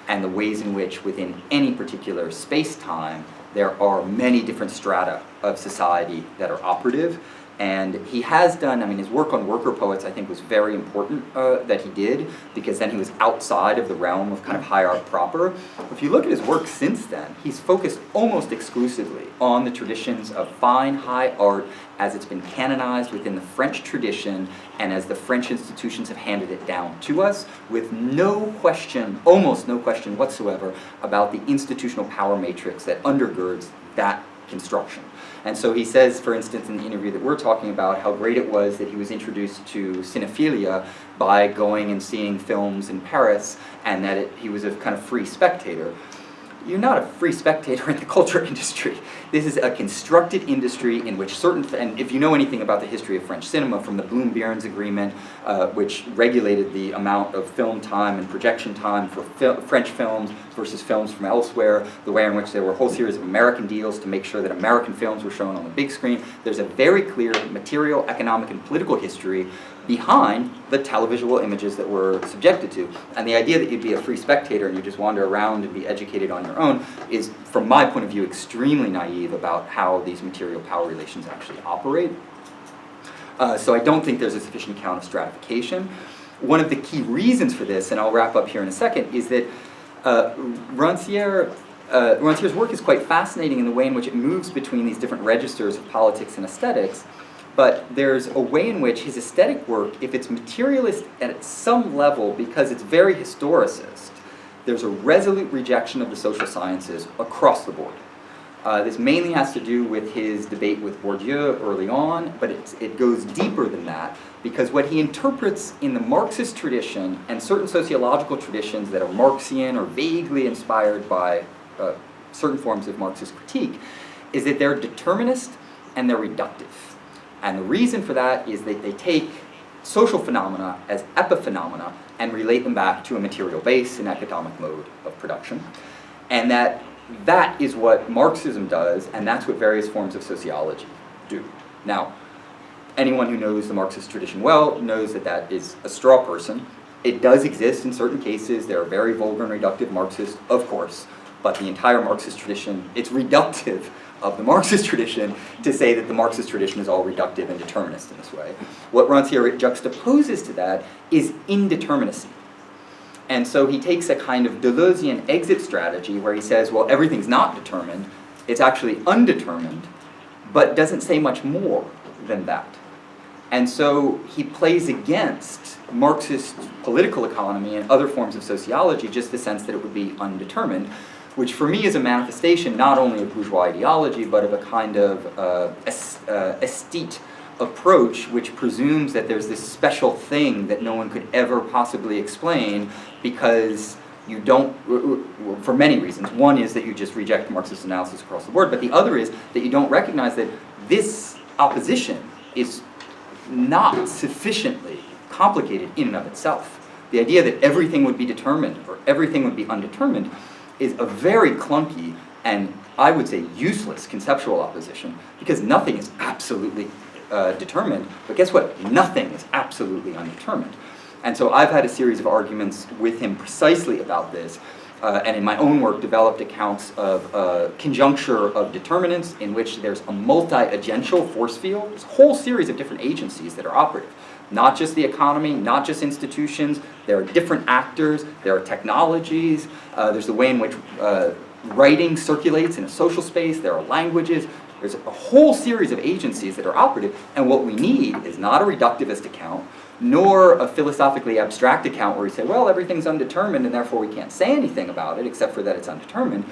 and the ways in which within any particular space-time there are many different strata of society that are operative. And he has done, I mean, his work on worker poets I think was very important that he did, because then he was outside of the realm of kind of high art proper. If you look at his work since then, he's focused almost exclusively on the traditions of fine high art as it's been canonized within the French tradition and as the French institutions have handed it down to us, with no question, almost no question whatsoever, about the institutional power matrix that undergirds that construction. And so he says, for instance, in the interview that we're talking about, how great it was that he was introduced to cinephilia by going and seeing films in Paris, and that he was a kind of free spectator. You're not a free spectator in the culture industry. This is a constructed industry in which certain, and if you know anything about the history of French cinema, from the Bloom-Bierens Agreement, which regulated the amount of film time and projection time for French films versus films from elsewhere, the way in which there were a whole series of American deals to make sure that American films were shown on the big screen. There's a very clear material, economic, and political history behind the televisual images that we're subjected to. And the idea that you'd be a free spectator and you just wander around and be educated on your own is, from my point of view, extremely naive about how these material power relations actually operate. So I don't think there's a sufficient account of stratification. One of the key reasons for this, and I'll wrap up here in a second, is that Rancière's work is quite fascinating in the way in which it moves between these different registers of politics and aesthetics. But there's a way in which his aesthetic work, if it's materialist at some level because it's very historicist, there's a resolute rejection of the social sciences across the board. This mainly has to do with his debate with Bourdieu early on, but it goes deeper than that, because what he interprets in the Marxist tradition and certain sociological traditions that are Marxian or vaguely inspired by certain forms of Marxist critique is that they're determinist and they're reductive. And the reason for that is that they take social phenomena as epiphenomena and relate them back to a material base, an economic mode of production. And that is what Marxism does, and that's what various forms of sociology do. Now, anyone who knows the Marxist tradition well knows that that is a straw person. It does exist in certain cases. There are very vulgar and reductive Marxists, of course, but the entire Marxist tradition, it's reductive of the Marxist tradition to say that the Marxist tradition is all reductive and determinist in this way. What Rancière juxtaposes to that is indeterminacy. And so he takes a kind of Deleuzian exit strategy where he says, well, everything's not determined, it's actually undetermined, but doesn't say much more than that. And so he plays against Marxist political economy and other forms of sociology, just the sense that it would be undetermined, which for me is a manifestation not only of bourgeois ideology, but of a kind of aesthete approach which presumes that there's this special thing that no one could ever possibly explain because you don't, for many reasons. One is that you just reject Marxist analysis across the board, but the other is that you don't recognize that this opposition is not sufficiently complicated in and of itself. The idea that everything would be determined or everything would be undetermined is a very clunky and, I would say, useless conceptual opposition, because nothing is absolutely determined, but guess what? Nothing is absolutely undetermined. And so I've had a series of arguments with him precisely about this, and in my own work developed accounts of conjuncture of determinants in which there's a multi-agential force field. There's a whole series of different agencies that are operative. Not just the economy, not just institutions, there are different actors, there are technologies, there's the way in which writing circulates in a social space, there are languages, there's a whole series of agencies that are operative, and what we need is not a reductivist account, nor a philosophically abstract account where we say, well, everything's undetermined and therefore we can't say anything about it except for that it's undetermined.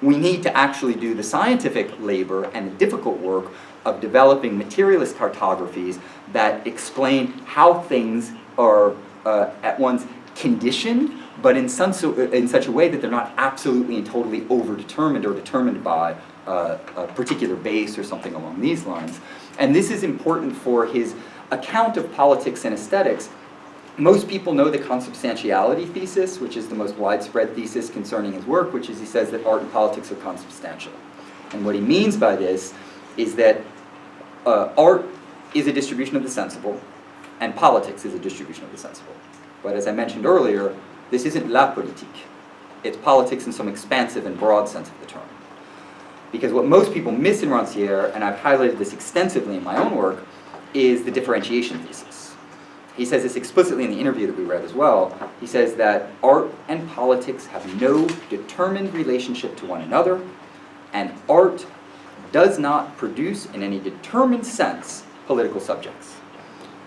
We need to actually do the scientific labor and the difficult work of developing materialist cartographies that explain how things are at once conditioned, but in such a way that they're not absolutely and totally overdetermined or determined by a particular base or something along these lines. And this is important for his account of politics and aesthetics most people know the consubstantiality thesis, which is the most widespread thesis concerning his work, which is he says that art and politics are consubstantial. And what he means by this is that art is a distribution of the sensible, and politics is a distribution of the sensible. But as I mentioned earlier, this isn't la politique. It's politics in some expansive and broad sense of the term. Because what most people miss in Rancière, and I've highlighted this extensively in my own work, is the differentiation thesis. He says this explicitly in the interview that we read as well. He says that art and politics have no determined relationship to one another, and art does not produce in any determined sense political subjects.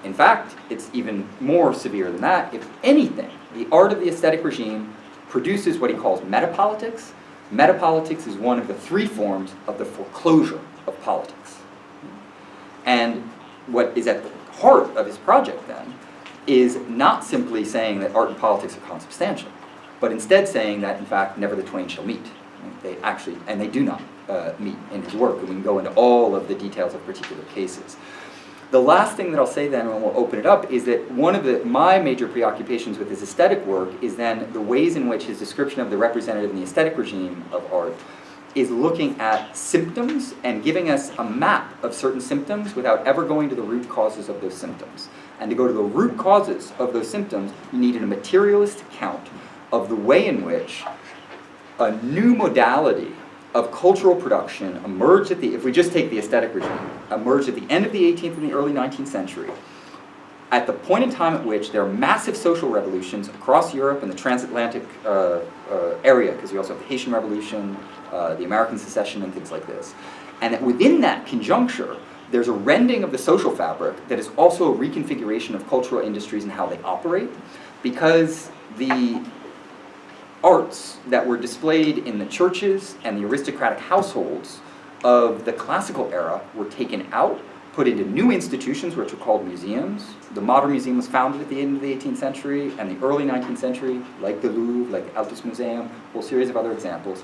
In fact, it's even more severe than that. If anything, the art of the aesthetic regime produces what he calls metapolitics. Metapolitics is one of the three forms of the foreclosure of politics. And what is at the heart of his project then is not simply saying that art and politics are consubstantial, but instead saying that, in fact, never the twain shall meet. They actually, and they do not meet in his work, and we can go into all of the details of particular cases. The last thing that I'll say then, when we'll open it up, is that one of my major preoccupations with his aesthetic work is then the ways in which his description of the representative and the aesthetic regime of art is looking at symptoms and giving us a map of certain symptoms without ever going to the root causes of those symptoms. And to go to the root causes of those symptoms, you need a materialist account of the way in which a new modality of cultural production emerged if we just take the aesthetic regime, emerged at the end of the 18th and the early 19th century, at the point in time at which there are massive social revolutions across Europe and the transatlantic area, because we also have the Haitian Revolution, the American Secession, and things like this. And that within that conjuncture, there's a rending of the social fabric that is also a reconfiguration of cultural industries and how they operate, because the arts that were displayed in the churches and the aristocratic households of the classical era were taken out, put into new institutions which were called museums. The modern museum was founded at the end of the 18th century and the early 19th century, like the Louvre, like the Altes Museum, a whole series of other examples.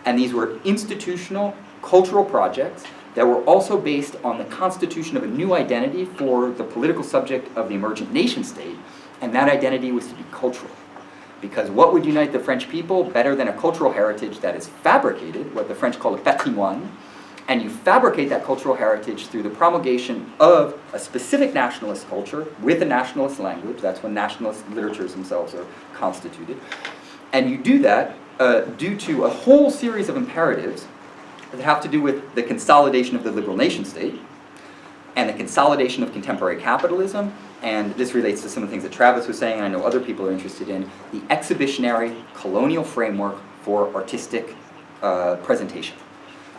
And these were institutional cultural projects that were also based on the constitution of a new identity for the political subject of the emergent nation state, and that identity was to be cultural. Because what would unite the French people better than a cultural heritage that is fabricated, what the French call a patrimoine, and you fabricate that cultural heritage through the promulgation of a specific nationalist culture with a nationalist language. That's when nationalist literatures themselves are constituted. And you do that due to a whole series of imperatives that have to do with the consolidation of the liberal nation state and the consolidation of contemporary capitalism. And this relates to some of the things that Travis was saying, and I know other people are interested in, the exhibitionary colonial framework for artistic presentation.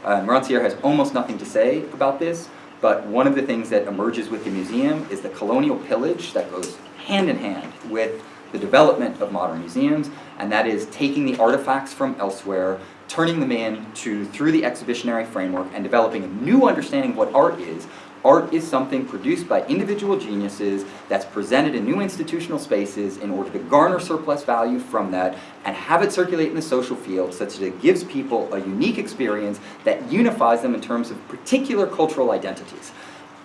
Rancière has almost nothing to say about this, but one of the things that emerges with the museum is the colonial pillage that goes hand in hand with the development of modern museums, and that is taking the artifacts from elsewhere, turning them in through the exhibitionary framework, and developing a new understanding of what art is. Art is something produced by individual geniuses that's presented in new institutional spaces in order to garner surplus value from that and have it circulate in the social field such that it gives people a unique experience that unifies them in terms of particular cultural identities,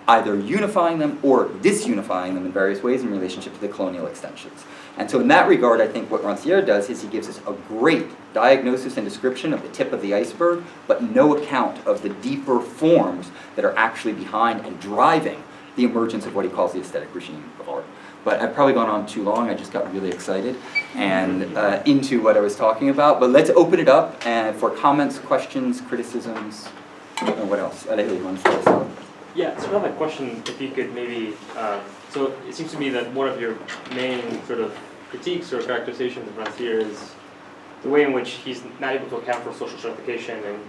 either unifying them or disunifying them in various ways in relationship to the colonial extensions. And so in that regard, I think what Rancière does is he gives us a great diagnosis and description of the tip of the iceberg, but no account of the deeper forms that are actually behind and driving the emergence of what he calls the aesthetic regime of art. But I've probably gone on too long. I just got really excited and into what I was talking about. But let's open it up for comments, questions, criticisms, and what else? Alejo, you want to start us out? Yeah, so I have a question, if you could maybe, so it seems to me that one of your main sort of critiques or characterizations of Rancière is the way in which he's not able to account for social stratification, and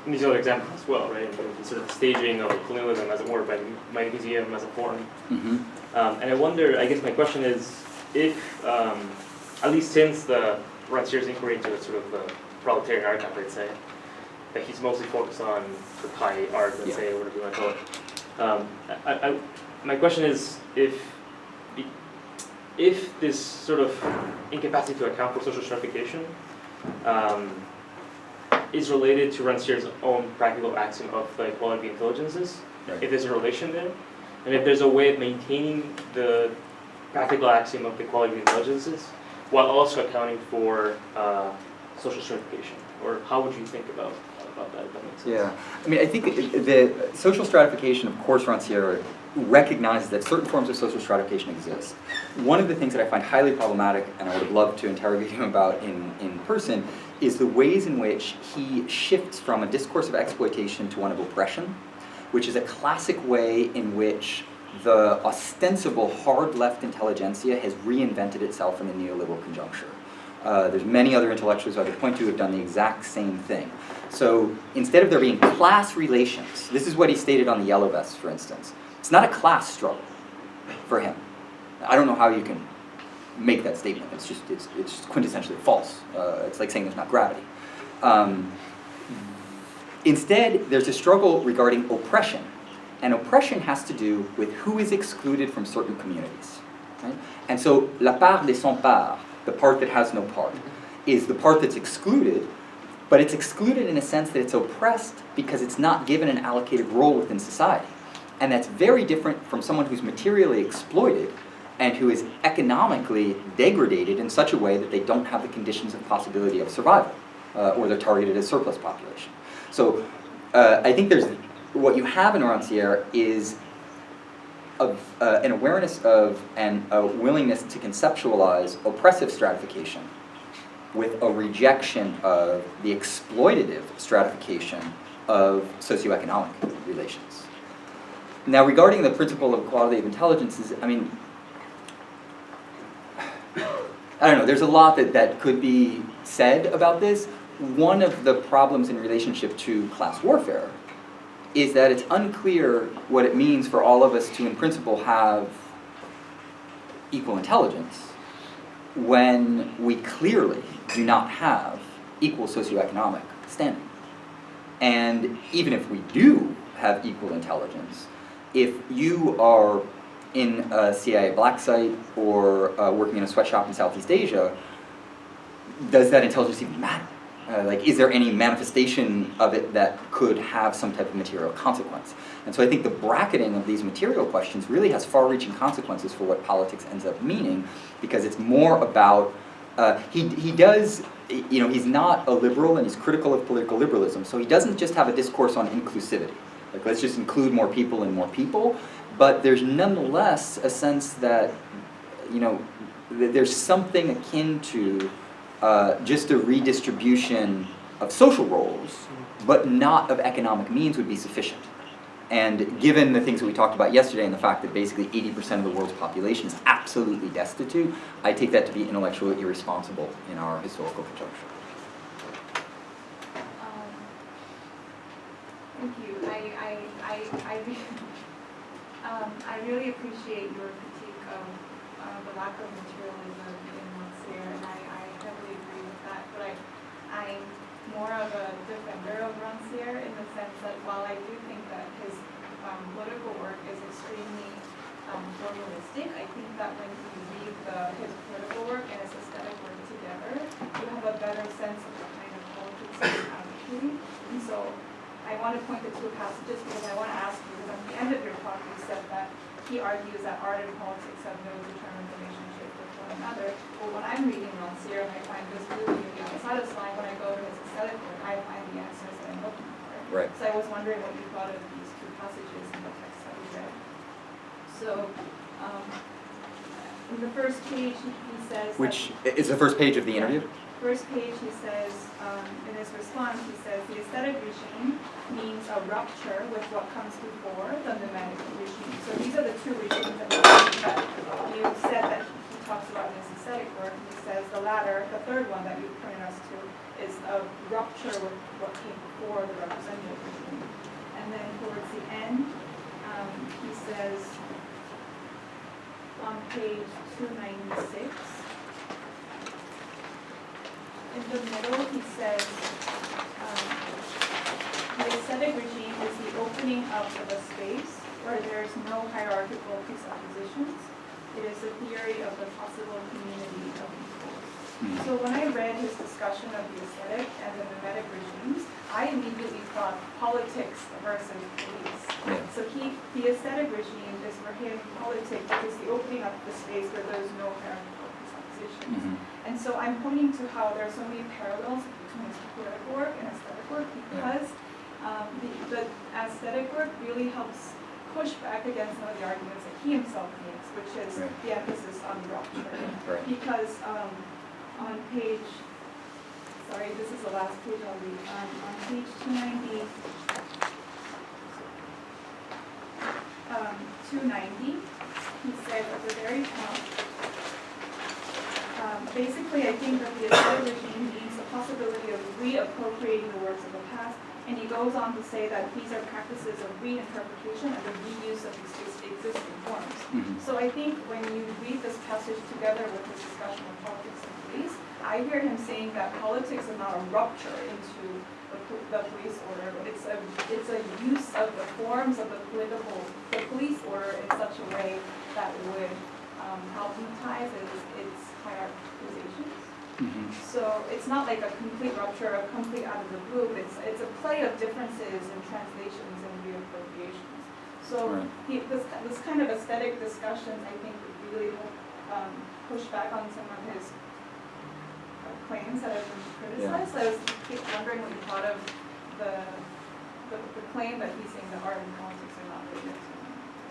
these other examples as well, right? The sort of staging of colonialism, as it were, by museum as a form. Mm-hmm. And I wonder, I guess my question is, if, at least since the Rancière's inquiry into the sort of the proletarian archive, let's say, that he's mostly focused on the high art, let's say, or whatever you want to call it. My question is, if this sort of incapacity to account for social stratification is related to Rancière's own practical axiom of the equality of intelligences, right. If there's a relation there, and if there's a way of maintaining the practical axiom of equality of intelligences, while also accounting for social stratification? Or how would you think about that, if that makes sense? Yeah, I mean, I think the social stratification, of course, Rancière recognizes that certain forms of social stratification exist. One of the things that I find highly problematic, and I would have loved to interrogate him about in person, is the ways in which he shifts from a discourse of exploitation to one of oppression, which is a classic way in which the ostensible hard left intelligentsia has reinvented itself in the neoliberal conjuncture. There's many other intellectuals I could point to who have done the exact same thing. So instead of there being class relations, this is what he stated on the Yellow Vests, for instance. It's not a class struggle for him. I don't know how you can make that statement. It's just quintessentially false. It's like saying there's not gravity. Instead, there's a struggle regarding oppression. And oppression has to do with who is excluded from certain communities. Right? And so, la part des sans part, the part that has no part, is the part that's excluded, but it's excluded in a sense that it's oppressed because it's not given an allocated role within society. And that's very different from someone who's materially exploited and who is economically degraded in such a way that they don't have the conditions of possibility of survival, or they're targeted as surplus population. So I think what you have in Rancière is an awareness of and a willingness to conceptualize oppressive stratification with a rejection of the exploitative stratification of socioeconomic relations. Now, regarding the principle of equality of intelligences, I mean, I don't know, there's a lot that could be said about this. One of the problems in relationship to class warfare is that it's unclear what it means for all of us to, in principle, have equal intelligence when we clearly do not have equal socioeconomic standing. And even if we do have equal intelligence, if you are in a CIA black site or working in a sweatshop in Southeast Asia, does that intelligence even matter? Is there any manifestation of it that could have some type of material consequence? And so I think the bracketing of these material questions really has far-reaching consequences for what politics ends up meaning, because it's more about, he's not a liberal and he's critical of political liberalism, so he doesn't just have a discourse on inclusivity. Like, let's just include more people and more people, but there's nonetheless a sense that, there's something akin to just a redistribution of social roles, but not of economic means would be sufficient. And given the things that we talked about yesterday and the fact that basically 80% of the world's population is absolutely destitute, I take that to be intellectually irresponsible in our historical conjuncture. Thank you. I really appreciate your critique of the lack of materialism in Rancière, and I heavily agree with that. But I'm more of a defender of Rancière in the sense that while I do think that his political work is extremely formalistic, I think that when you read his political work and his aesthetic work together, you have a better sense of the kind of politics he's advocating. And so I want to point to two passages because I want to ask you, because at the end of your talk you said that he argues that art and politics have no determined relationship with one another. Well, when I'm reading Rancière and I find this really, really unsatisfying, when I go to his aesthetic work, I find the answers that I'm looking for. Right. So I was wondering what you thought of these two passages in the text that we read. So, in the first page, he says... Which is the first page of the interview? First page, he says, in his response, he says, the aesthetic regime means a rupture with what comes before the mimetic regime. So these are the two regimes that you said that he talks about in his aesthetic work. He says the latter, the third one that you pointed us to, is a rupture with what came before the representative regime. And then towards the end, he says on page 296, in the middle, he says, the aesthetic regime is the opening up of a space where there is no hierarchical presuppositions. It is a theory of the possible community of equals. So when I read his discussion of the aesthetic and the mimetic regimes, I immediately thought politics versus police. Yeah. So the aesthetic regime is for him politics because the opening up the space where there's no hierarchical presuppositions. Mm-hmm. And so I'm pointing to how there are so many parallels between his political work and aesthetic work because the aesthetic work really helps push back against some of the arguments that he himself makes, which is the emphasis on rupture. Right. Because on page, sorry, this is the last page I'll read. On page 290, 290, he said at the very top, basically I think that the aesthetic regime means the possibility of reappropriating the works of the past, and he goes on to say that these are practices of reinterpretation and the reuse of existing forms. Mm-hmm. So I think when you read this passage together with this discussion of politics and police, I hear him saying that politics is not a rupture into the police order, but it's a use of the forms of the police order in such a way that would problematize its hierarchization. Mm-hmm. So it's not like a complete rupture, a complete out of the blue, but it's a play of differences in translations and reappropriations. So this kind of aesthetic discussions, I think, would really help push back on some of his claims that have been criticized. I was wondering what you thought of the claim that he's saying that art and politics are not related.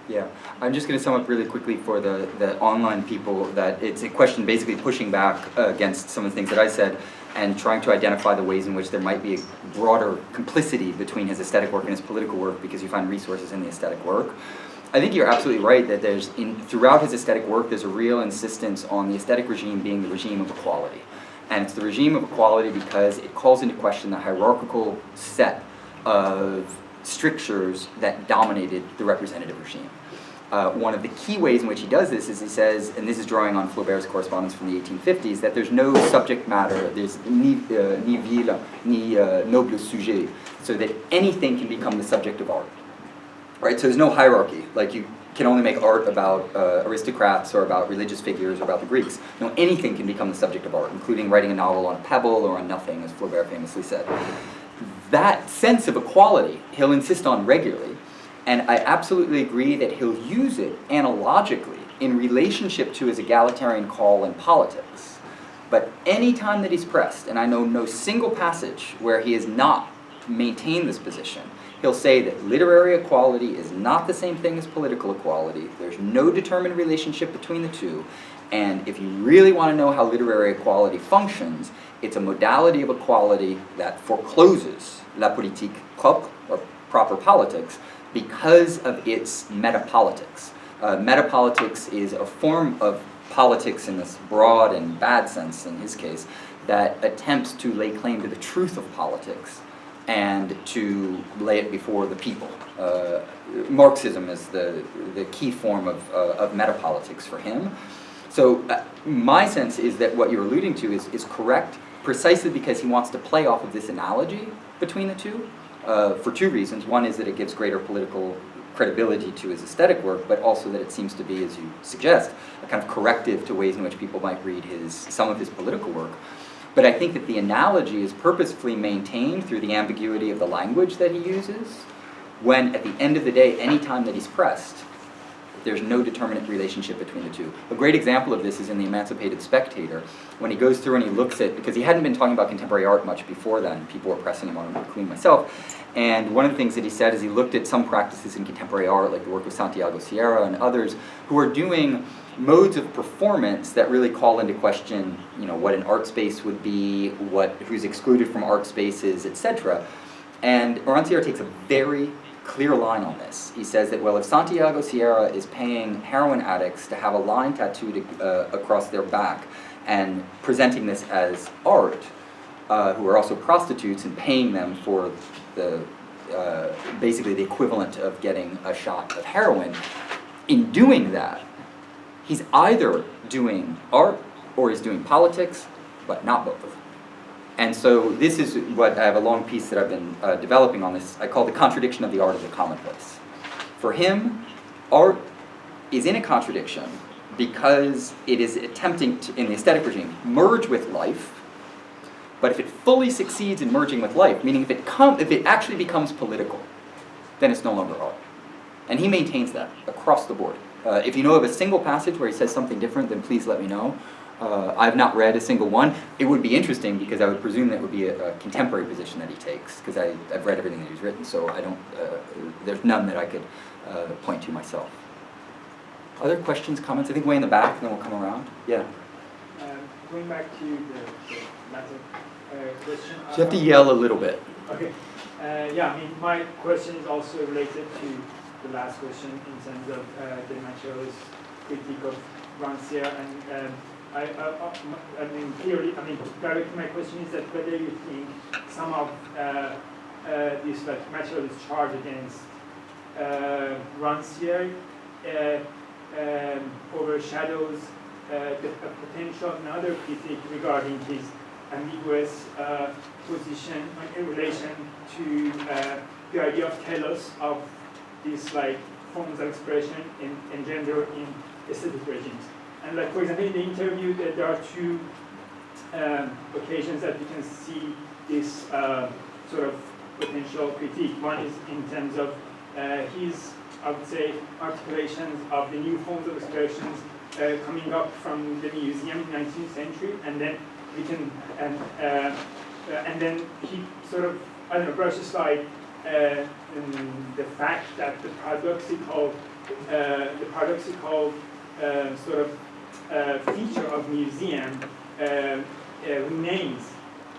Yeah, I'm just going to sum up really quickly for the online people that it's a question basically pushing back against some of the things that I said and trying to identify the ways in which there might be a broader complicity between his aesthetic work and his political work because you find resources in the aesthetic work. I think you're absolutely right that throughout his aesthetic work there's a real insistence on the aesthetic regime being the regime of equality. And it's the regime of equality because it calls into question the hierarchical set of strictures that dominated the representative regime. One of the key ways in which he does this is he says, and this is drawing on Flaubert's correspondence from the 1850s, that there's no subject matter, there's ni ville, ni noble sujet, so that anything can become the subject of art. Right? So there's no hierarchy, like you can only make art about aristocrats or about religious figures or about the Greeks. No, anything can become the subject of art, including writing a novel on a pebble or on nothing, as Flaubert famously said. That sense of equality he'll insist on regularly, and I absolutely agree that he'll use it analogically in relationship to his egalitarian call in politics. But any time that he's pressed, and I know no single passage where he has not maintained this position, he'll say that literary equality is not the same thing as political equality, there's no determined relationship between the two, and if you really want to know how literary equality functions, it's a modality of equality that forecloses la politique propre, or proper politics, because of its metapolitics. Metapolitics is a form of politics in this broad and bad sense, in his case, that attempts to lay claim to the truth of politics and to lay it before the people. Marxism is the key form of metapolitics for him. So my sense is that what you're alluding to is correct precisely because he wants to play off of this analogy between the two for two reasons. One is that it gives greater political credibility to his aesthetic work, but also that it seems to be, as you suggest, a kind of corrective to ways in which people might read some of his political work. But I think that the analogy is purposefully maintained through the ambiguity of the language that he uses, when at the end of the day, any time that he's pressed, there's no determinate relationship between the two. A great example of this is in The Emancipated Spectator, when he goes through and he looks at, because he hadn't been talking about contemporary art much before then, people were pressing him on it, including myself, and one of the things that he said is he looked at some practices in contemporary art, like the work of Santiago Sierra and others, who are doing modes of performance that really call into question, what an art space would be, who's excluded from art spaces, etc. And Rancière takes a very clear line on this. He says that, well, if Santiago Sierra is paying heroin addicts to have a line tattooed across their back and presenting this as art, who are also prostitutes and paying them for basically the equivalent of getting a shot of heroin, in doing that, he's either doing art or he's doing politics, but not both. And so this is what I have a long piece that I've been developing on this. I call the contradiction of the art of the commonplace. For him, art is in a contradiction because it is attempting to, in the aesthetic regime, merge with life, But if it fully succeeds in merging with life, meaning if it actually becomes political, then it's no longer art. And he maintains that across the board. If you know of a single passage where he says something different, then please let me know. I've not read a single one. It would be interesting because I would presume that would be a contemporary position that he takes, because I've read everything that he's written, so I don't, there's none that I could point to myself. Other questions, comments? I think way in the back, and then we'll come around. Yeah. Going back to the latter question. So you have to yell a little bit. Okay. Yeah, I mean, my question is also related to the last question in terms of the materialist critique of Rancière, and I mean, clearly, I mean, directly my question is that whether you think some of this like materialist charge against Rancière overshadows the potential another critique regarding his ambiguous position in relation to the idea of telos, of these like forms of expression engendered in aesthetic regimes. And like, for example, in the interview, there are two occasions that you can see this sort of potential critique. One is in terms of his, I would say, articulations of the new forms of expressions coming up from the museum in the 19th century, and then we can, and then he sort of, I don't know, brushes aside the fact that the paradoxical sort of feature of museum remains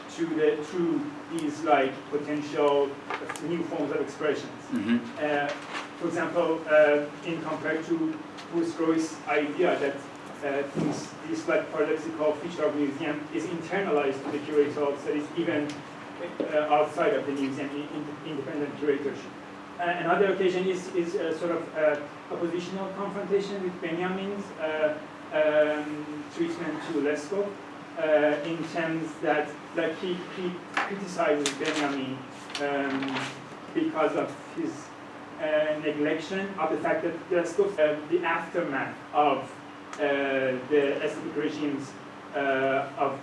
through these like potential new forms of expressions. Mm-hmm. For example, in compared to Roy's idea that this like paradoxical feature of museum is internalized to the curatorial studies, even outside of the museum, in independent curatorship. Another occasion is sort of a positional confrontation with Benjamin's treatment to Lescaut, in terms that like he criticizes Benjamin because of his neglection of the fact that Lescaut, the aftermath of the aesthetic regimes of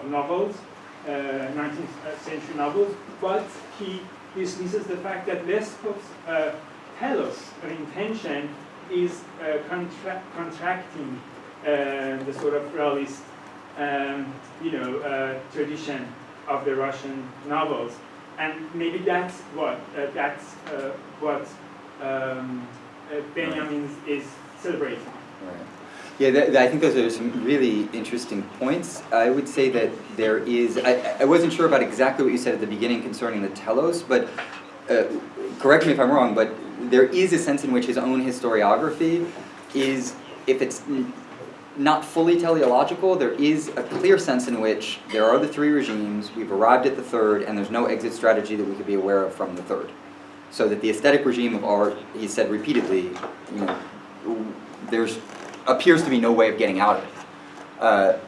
novels, 19th century novels, but he dismisses the fact that Lescaut's telos, or intention, is contracting the sort of realist, tradition of the Russian novels, and maybe that's what Benjamin is celebrating. Right. Yeah, I think those are some really interesting points. I would say that there is, I wasn't sure about exactly what you said at the beginning concerning the telos, but correct me if I'm wrong, but there is a sense in which his own historiography is, if it's not fully teleological, there is a clear sense in which there are the three regimes, we've arrived at the third, and there's no exit strategy that we could be aware of from the third. So that the aesthetic regime of art, he said repeatedly, there's appears to be no way of getting out of it.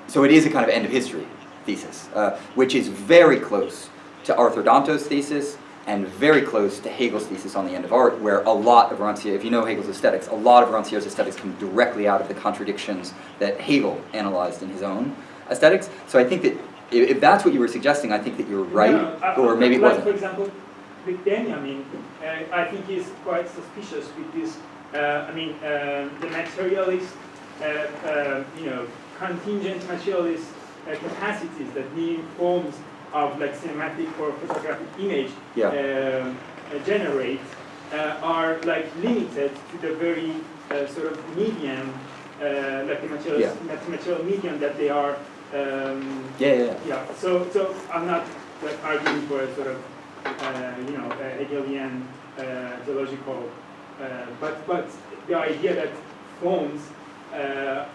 So it is a kind of end of history thesis, which is very close to Arthur Danto's thesis and very close to Hegel's thesis on the end of art, where a lot of Rancière, if you know Hegel's aesthetics, a lot of Rancière's aesthetics come directly out of the contradictions that Hegel analyzed in his own aesthetics. So I think that if that's what you were suggesting, I think that you're right, or maybe it wasn't. For example, with Benjamin, I think he's quite suspicious with this, the materialist, contingent materialist capacities that new forms of like cinematic or photographic image generate are like limited to the very sort of medium, like the material medium that they are. So I'm not like arguing for a sort of Hegelian theological, but the idea that forms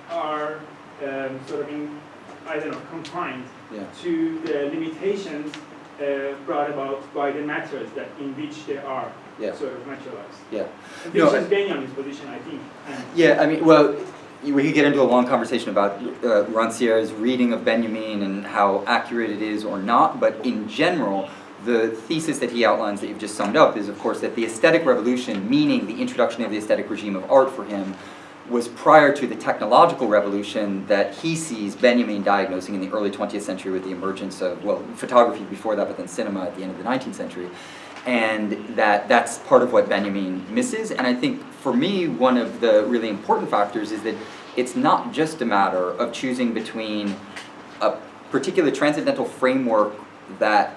are sort of confined to the limitations brought about by the matters that in which they are sort of materialized. Which is Benjamin's position, I think. We could get into a long conversation about Rancière's reading of Benjamin and how accurate it is or not, but in general, the thesis that he outlines that you've just summed up is, of course, that the aesthetic revolution, meaning the introduction of the aesthetic regime of art for him, was prior to the technological revolution that he sees Benjamin diagnosing in the early 20th century with the emergence of, well, photography before that, but then cinema at the end of the 19th century. And that's part of what Benjamin misses. And I think for me, one of the really important factors is that it's not just a matter of choosing between a particular transcendental framework that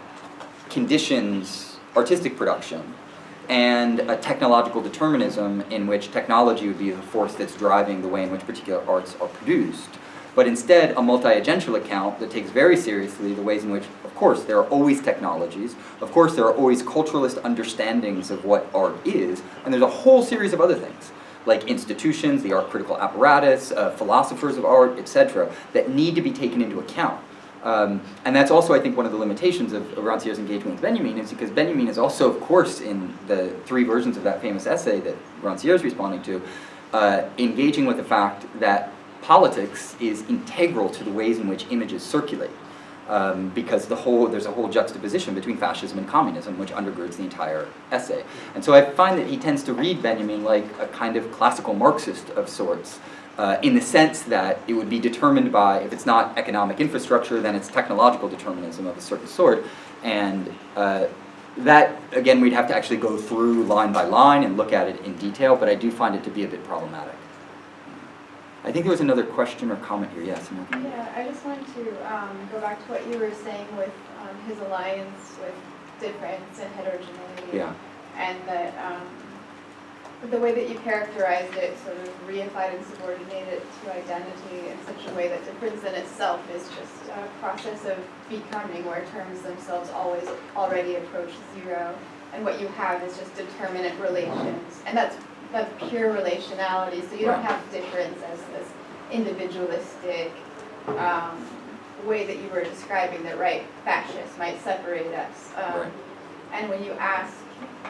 conditions artistic production and a technological determinism in which technology would be the force that's driving the way in which particular arts are produced, but instead a multi-agential account that takes very seriously the ways in which, of course, there are always technologies, of course there are always culturalist understandings of what art is, and there's a whole series of other things, like institutions, the art critical apparatus, philosophers of art, etc., that need to be taken into account. And that's also, I think, one of the limitations of Rancière's engagement with Benjamin, is because Benjamin is also, of course, in the 3 versions of that famous essay that Rancière is responding to, engaging with the fact that politics is integral to the ways in which images circulate. Because there's a whole juxtaposition between fascism and communism, which undergirds the entire essay. And so I find that he tends to read Benjamin like a kind of classical Marxist of sorts, in the sense that it would be determined by, if it's not economic infrastructure, then it's technological determinism of a certain sort. And that, again, we'd have to actually go through line by line and look at it in detail, but I do find it to be a bit problematic. I think there was another question or comment here. Yes? Yeah, I just wanted to go back to what you were saying with his alliance with difference and heterogeneity. Yeah. And that the way that you characterized it sort of reified and subordinated it to identity in such a way that difference in itself is just a process of becoming, where terms themselves already approach 0, and what you have is just determinate relations. And that's pure relationality, so you don't have difference as this individualistic way that you were describing that, right, fascists might separate us. Right. And when you ask,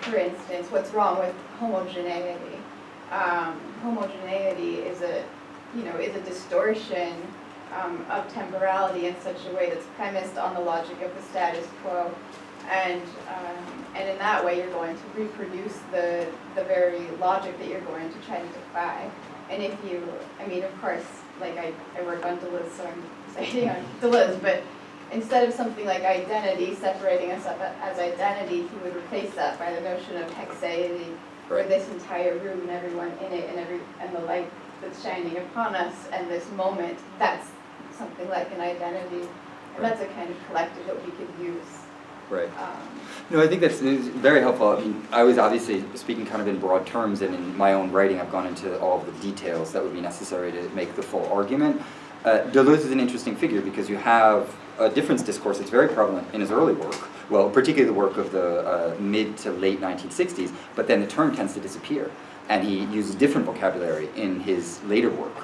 for instance, what's wrong with homogeneity? Homogeneity is a distortion of temporality in such a way that's premised on the logic of the status quo, and in that way you're going to reproduce the very logic that you're going to try to defy. And if you, of course, like I work on Deleuze, so I'm saying on Deleuze, but instead of something like identity, separating us up as identity, he would replace that by the notion of hexaity, where this entire room and everyone in it and the light that's shining upon us and this moment, that's something like an identity. And that's a kind of collective that we could use. Right. No, I think that's very helpful. I was obviously speaking kind of in broad terms, and in my own writing I've gone into all of the details that would be necessary to make the full argument. Deleuze is an interesting figure because you have a difference discourse that's very prevalent in his early work, well, particularly the work of the mid to late 1960s, but then the term tends to disappear. And he uses different vocabulary in his later work,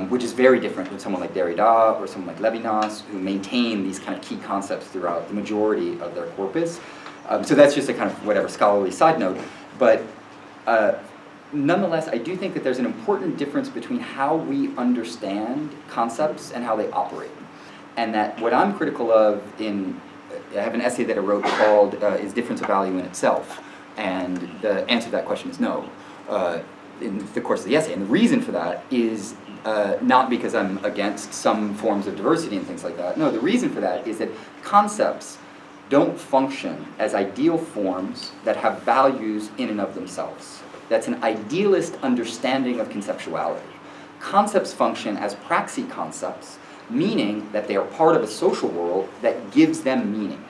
which is very different than someone like Derrida or someone like Levinas, who maintain these kind of key concepts throughout the majority of their corpus. So that's just a kind of whatever scholarly side note. But nonetheless, I do think that there's an important difference between how we understand concepts and how they operate. And that what I'm critical of I have an essay that I wrote called Is Difference a Value in Itself? And the answer to that question is no. In the course of the essay. And the reason for that is not because I'm against some forms of diversity and things like that. No, the reason for that is that concepts don't function as ideal forms that have values in and of themselves. That's an idealist understanding of conceptuality. Concepts function as praxis concepts, meaning that they are part of a social world that gives them meaning.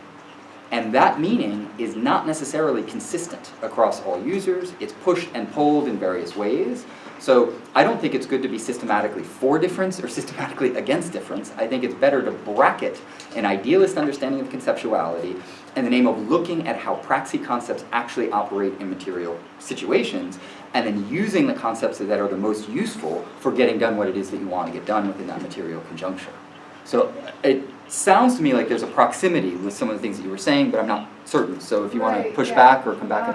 And that meaning is not necessarily consistent across all users. It's pushed and pulled in various ways. So I don't think it's good to be systematically for difference or systematically against difference. I think it's better to bracket an idealist understanding of conceptuality in the name of looking at how praxis concepts actually operate in material situations, and then using the concepts that are the most useful for getting done what it is that you want to get done within that material conjuncture. So it sounds to me like there's a proximity with some of the things that you were saying, but I'm not certain. So if you want to push back or come back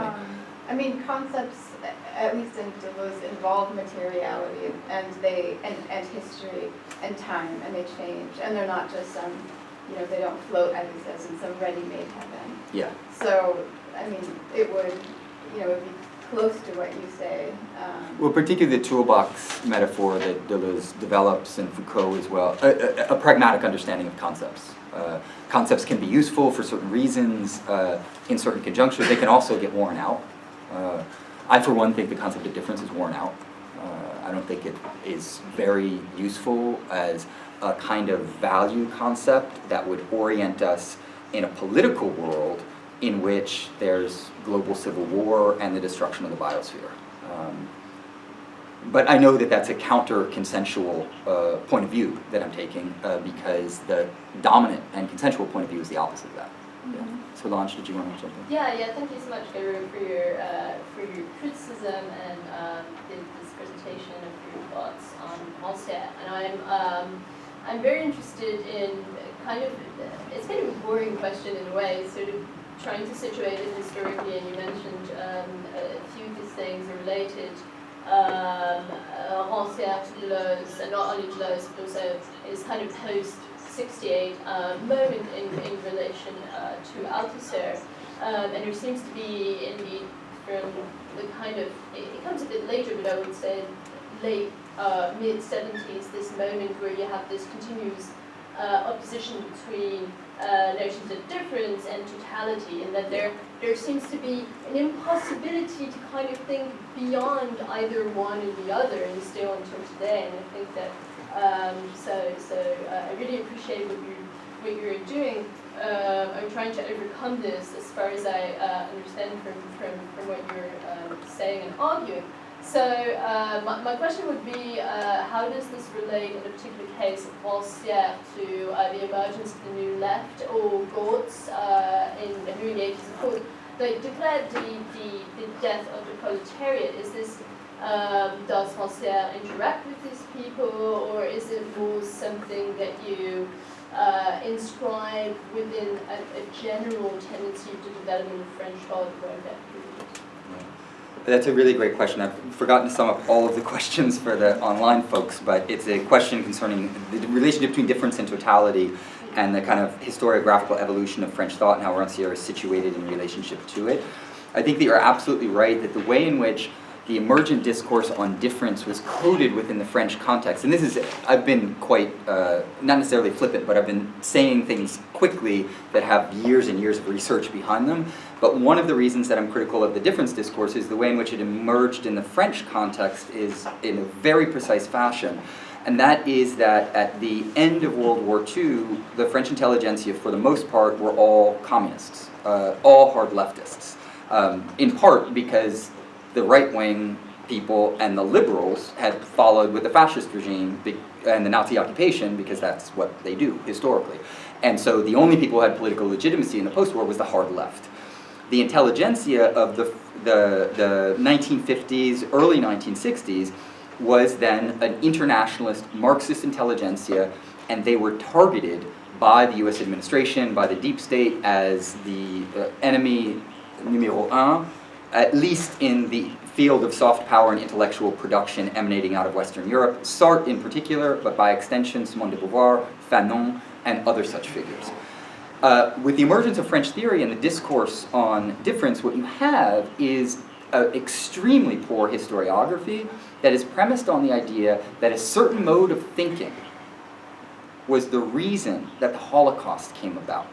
at me. Concepts, at least in Deleuze, involve materiality and history and time, and they change, and they're not just they don't float as in some ready-made heaven. Yeah. So it would be close to what you say. Well, particularly the toolbox metaphor that Deleuze develops, and Foucault as well, a pragmatic understanding of concepts. Concepts can be useful for certain reasons, in certain conjunctures. They can also get worn out. I, for one, think the concept of difference is worn out. I don't think it is very useful as a kind of value concept that would orient us in a political world in which there's global civil war and the destruction of the biosphere. But I know that that's a counter-consensual point of view that I'm taking because the dominant and consensual point of view is the opposite of that. Yeah. Solange, did you want to say something? Yeah, thank you so much, Gabriel, for your criticism and this presentation of your thoughts on Rancière. And I'm very interested in it's kind of a boring question in a way, sort of trying to situate it historically, and you mentioned a few of these things are related. Rancière to Deleuze, and not only Deleuze, but also is kind of post-68 moment in relation to Althusser. And there seems to be, indeed, from the kind of, it comes a bit later, but I would say late mid-70s, this moment where you have this continuous opposition between notions of difference and totality, and that there seems to be an impossibility to kind of think beyond either one or the other, and still until today. And I think that I really appreciate what you're doing. I'm trying to overcome this as far as I understand from what you're saying and arguing. So my question would be, how does this relate in a particular case of Rancière to the emergence of the New Left, or Gauts in the early 80s? Of course, they declared the death of the proletariat. Is this, does Rancière interact with these people, or is it more something that you inscribe within a general tendency to development of French thought during that period? That's a really great question. I've forgotten to sum up all of the questions for the online folks, but it's a question concerning the relationship between difference and totality and the kind of historiographical evolution of French thought and how Rancière is situated in relationship to it. I think that you're absolutely right that the way in which the emergent discourse on difference was coded within the French context, and this is, I've been quite, not necessarily flippant, but I've been saying things quickly that have years and years of research behind them. But one of the reasons that I'm critical of the difference discourse is the way in which it emerged in the French context is in a very precise fashion. And that is that at the end of World War II, the French intelligentsia, for the most part, were all communists, all hard leftists, in part because the right-wing people and the liberals had followed with the fascist regime and the Nazi occupation because that's what they do historically. And so the only people who had political legitimacy in the post-war was the hard left. The intelligentsia of the 1950s, early 1960s was then an internationalist Marxist intelligentsia, and they were targeted by the US administration, by the deep state as the enemy numéro un, at least in the field of soft power and intellectual production emanating out of Western Europe, Sartre in particular, but by extension Simone de Beauvoir, Fanon, and other such figures. With the emergence of French theory and the discourse on difference, what you have is an extremely poor historiography that is premised on the idea that a certain mode of thinking was the reason that the Holocaust came about.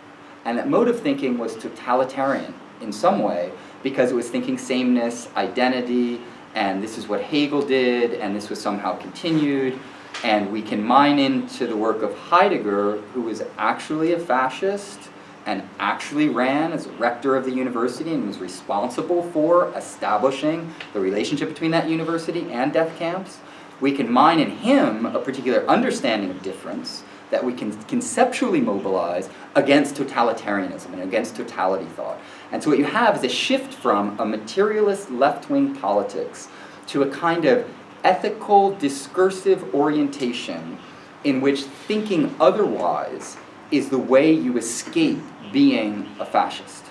And that mode of thinking was totalitarian in some way, because it was thinking sameness, identity, and this is what Hegel did, and this was somehow continued. And we can mine into the work of Heidegger, who was actually a fascist and actually ran as rector of the university and was responsible for establishing the relationship between that university and death camps. We can mine in him a particular understanding of difference that we can conceptually mobilize against totalitarianism and against totality thought. And so what you have is a shift from a materialist left-wing politics to a kind of ethical, discursive orientation in which thinking otherwise is the way you escape being a fascist.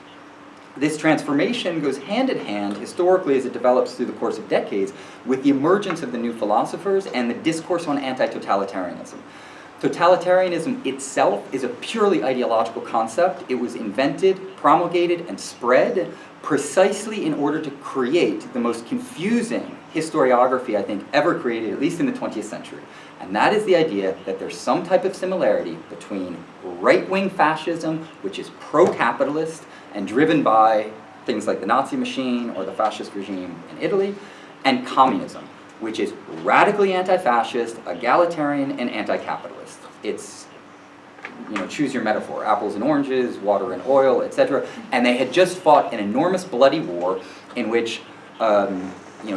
This transformation goes hand in hand, historically as it develops through the course of decades, with the emergence of the new philosophers and the discourse on anti-totalitarianism. Totalitarianism itself is a purely ideological concept. It was invented, promulgated, and spread precisely in order to create the most confusing historiography I think ever created, at least in the 20th century. And that is the idea that there's some type of similarity between right-wing fascism, which is pro-capitalist and driven by things like the Nazi machine or the fascist regime in Italy, and communism, which is radically anti-fascist, egalitarian, and anti-capitalist. It's, choose your metaphor, apples and oranges, water and oil, etc. And they had just fought an enormous bloody war in which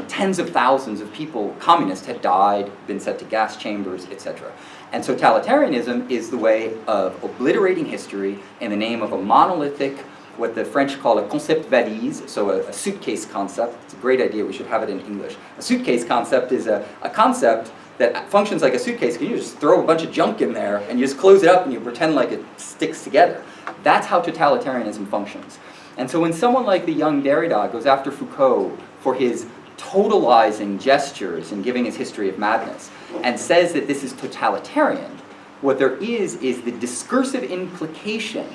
tens of thousands of people, communists, had died, been sent to gas chambers, etc. And totalitarianism is the way of obliterating history in the name of a monolithic, what the French call a concept valise, so a suitcase concept. It's a great idea, we should have it in English. A suitcase concept is a concept that functions like a suitcase, because you just throw a bunch of junk in there and you just close it up and you pretend like it sticks together. That's how totalitarianism functions. And so when someone like the young Derrida goes after Foucault for his totalizing gestures and giving his history of madness, and says that this is totalitarian, what there is the discursive implication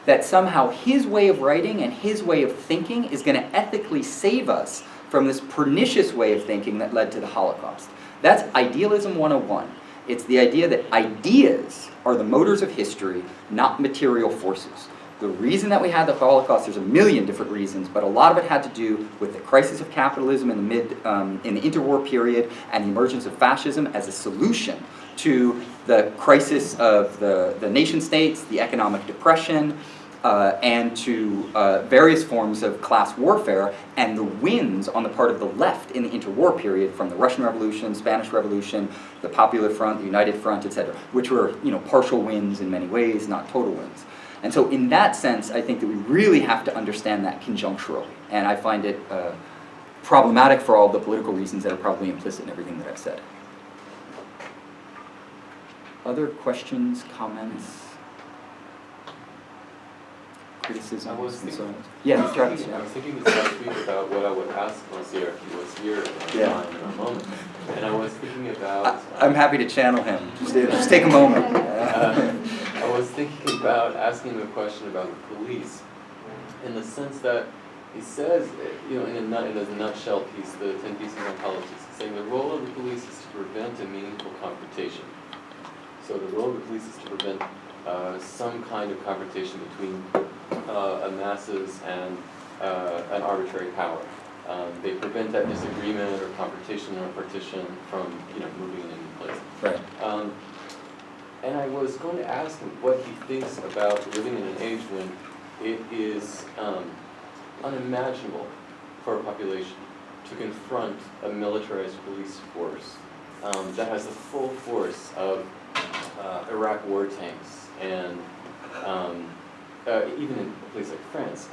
that somehow his way of writing and his way of thinking is going to ethically save us from this pernicious way of thinking that led to the Holocaust. That's idealism 101. It's the idea that ideas are the motors of history, not material forces. The reason that we had the Holocaust, there's a million different reasons, but a lot of it had to do with the crisis of capitalism in the interwar period and the emergence of fascism as a solution to the crisis of the nation states, the economic depression, and to various forms of class warfare, and the wins on the part of the left in the interwar period from the Russian Revolution, Spanish Revolution, the Popular Front, the United Front, etc., which were partial wins in many ways, not total wins. And so in that sense, I think that we really have to understand that conjuncturally. And I find it problematic for all the political reasons that are probably implicit in everything that I've said. Other questions, comments, criticisms, concerns? Yeah, Travis. I was thinking this last week about what I would ask Rancière if he was here in a moment. And I was thinking about... I'm happy to channel him. Just take a moment. I was thinking about asking him a question about the police, in the sense that he says, in a nutshell piece, the 10 Pieces on Politics, he's saying the role of the police is to prevent a meaningful confrontation. So the role of the police is to prevent some kind of confrontation between masses and an arbitrary power. They prevent that disagreement or confrontation or partition from moving in any place. Right. And I was going to ask him what he thinks about living in an age when it is unimaginable for a population to confront a militarized police force that has the full force of Iraq war tanks and even in a place like France,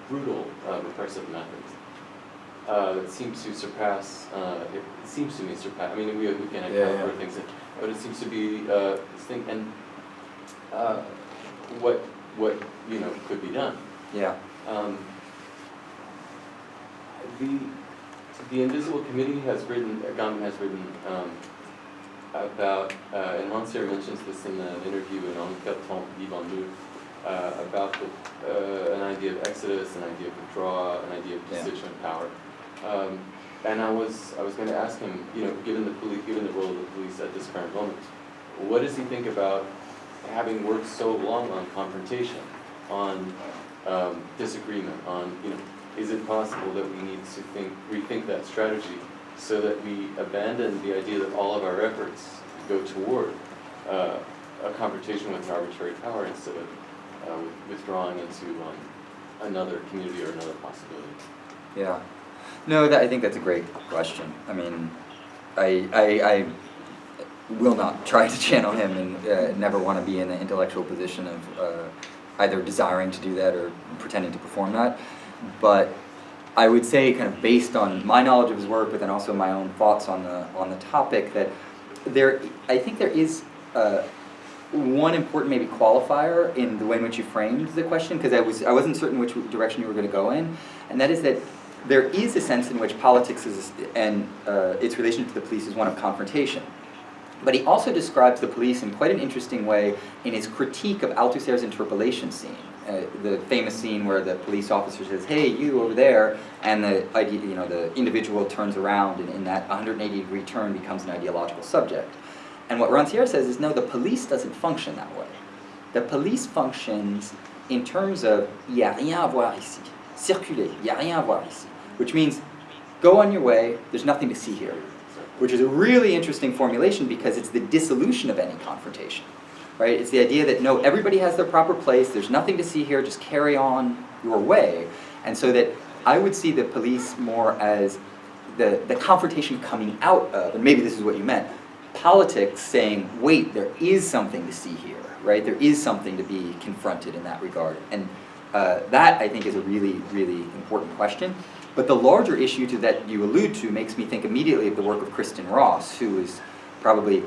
brutal repressive methods that seem to surpass, it seems to me surpass, I mean, we can account for things, but it seems to be this thing, and what could be done. Yeah. The Invisible Committee has written, Gandhi has written about, and Rancière mentions this in an interview in Untitled Chapter, about an idea of exodus, an idea of withdrawal, an idea of constituent power. And I was going to ask him, given the role of the police at this current moment, what does he think about having worked so long on confrontation, on disagreement, on is it possible that we need to rethink that strategy so that we abandon the idea that all of our efforts go toward a confrontation with an arbitrary power instead of withdrawing into another community or another possibility? Yeah. No, I think that's a great question. I mean, I will not try to channel him and never want to be in the intellectual position of either desiring to do that or pretending to perform that. But I would say, kind of based on my knowledge of his work, but then also my own thoughts on the topic, that I think there is one important maybe qualifier in the way in which you framed the question, because I wasn't certain which direction you were going to go in, and that is that there is a sense in which politics is, and its relation to the police is one of confrontation. But he also describes the police in quite an interesting way in his critique of Althusser's interpellation scene. The famous scene where the police officer says, "Hey, you over there," and the individual turns around, and in that 180-degree turn becomes an ideological subject. And what Rancière says is, no, the police doesn't function that way. The police functions in terms of, il n'y a rien à voir ici. Circuler, il n'y a rien à voir ici. Which means, go on your way, there's nothing to see here. Which is a really interesting formulation because it's the dissolution of any confrontation. Right? It's the idea that, no, everybody has their proper place, there's nothing to see here, just carry on your way. And so that I would see the police more as the confrontation coming out of, and maybe this is what you meant, politics saying, wait, there is something to see here, right? There is something to be confronted in that regard. And that, I think, is a really, really important question. But the larger issue that you allude to makes me think immediately of the work of Kristen Ross, who is probably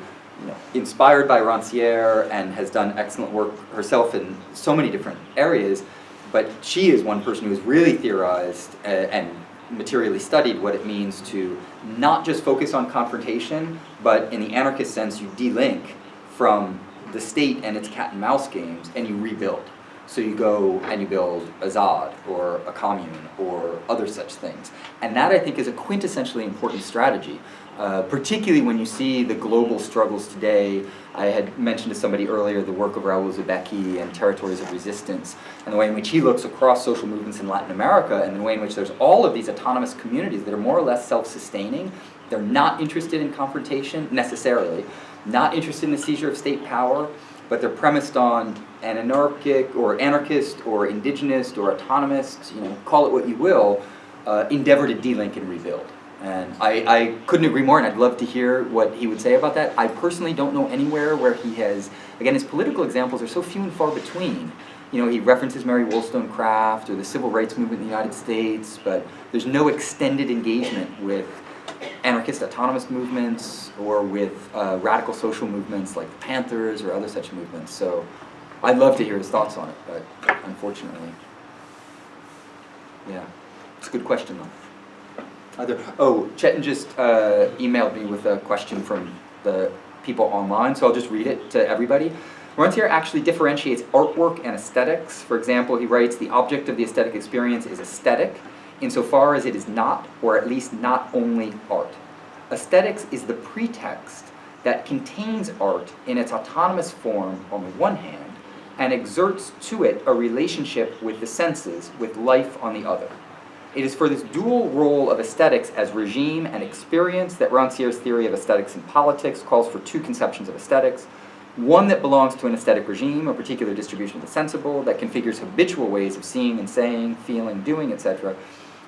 inspired by Rancière and has done excellent work herself in so many different areas. But she is one person who has really theorized and materially studied what it means to not just focus on confrontation, but in the anarchist sense, you de-link from the state and its cat and mouse games, and you rebuild. So you go and you build a Zod or a commune or other such things. And that, I think, is a quintessentially important strategy, particularly when you see the global struggles today. I had mentioned to somebody earlier the work of Raoul Zubecki and Territories of Resistance, and the way in which he looks across social movements in Latin America, and the way in which there's all of these autonomous communities that are more or less self-sustaining. They're not interested in confrontation necessarily, not interested in the seizure of state power, but they're premised on an anarchic or anarchist or indigenous or autonomist, call it what you will, endeavor to de-link and rebuild. And I couldn't agree more, and I'd love to hear what he would say about that. I personally don't know anywhere where he has, again, his political examples are so few and far between. He references Mary Wollstonecraft or the civil rights movement in the United States, but there's no extended engagement with anarchist autonomous movements or with radical social movements like the Panthers or other such movements. So I'd love to hear his thoughts on it, but unfortunately, yeah, it's a good question though. Chetan just emailed me with a question from the people online, so I'll just read it to everybody. Rancière actually differentiates artwork and aesthetics. For example, he writes, the object of the aesthetic experience is aesthetic, insofar as it is not, or at least not only, art. Aesthetics is the pretext that contains art in its autonomous form on the one hand, and exerts to it a relationship with the senses, with life on the other. It is for this dual role of aesthetics as regime and experience that Rancière's theory of aesthetics in politics calls for two conceptions of aesthetics. One that belongs to an aesthetic regime, a particular distribution of the sensible, that configures habitual ways of seeing and saying, feeling, doing, etc.,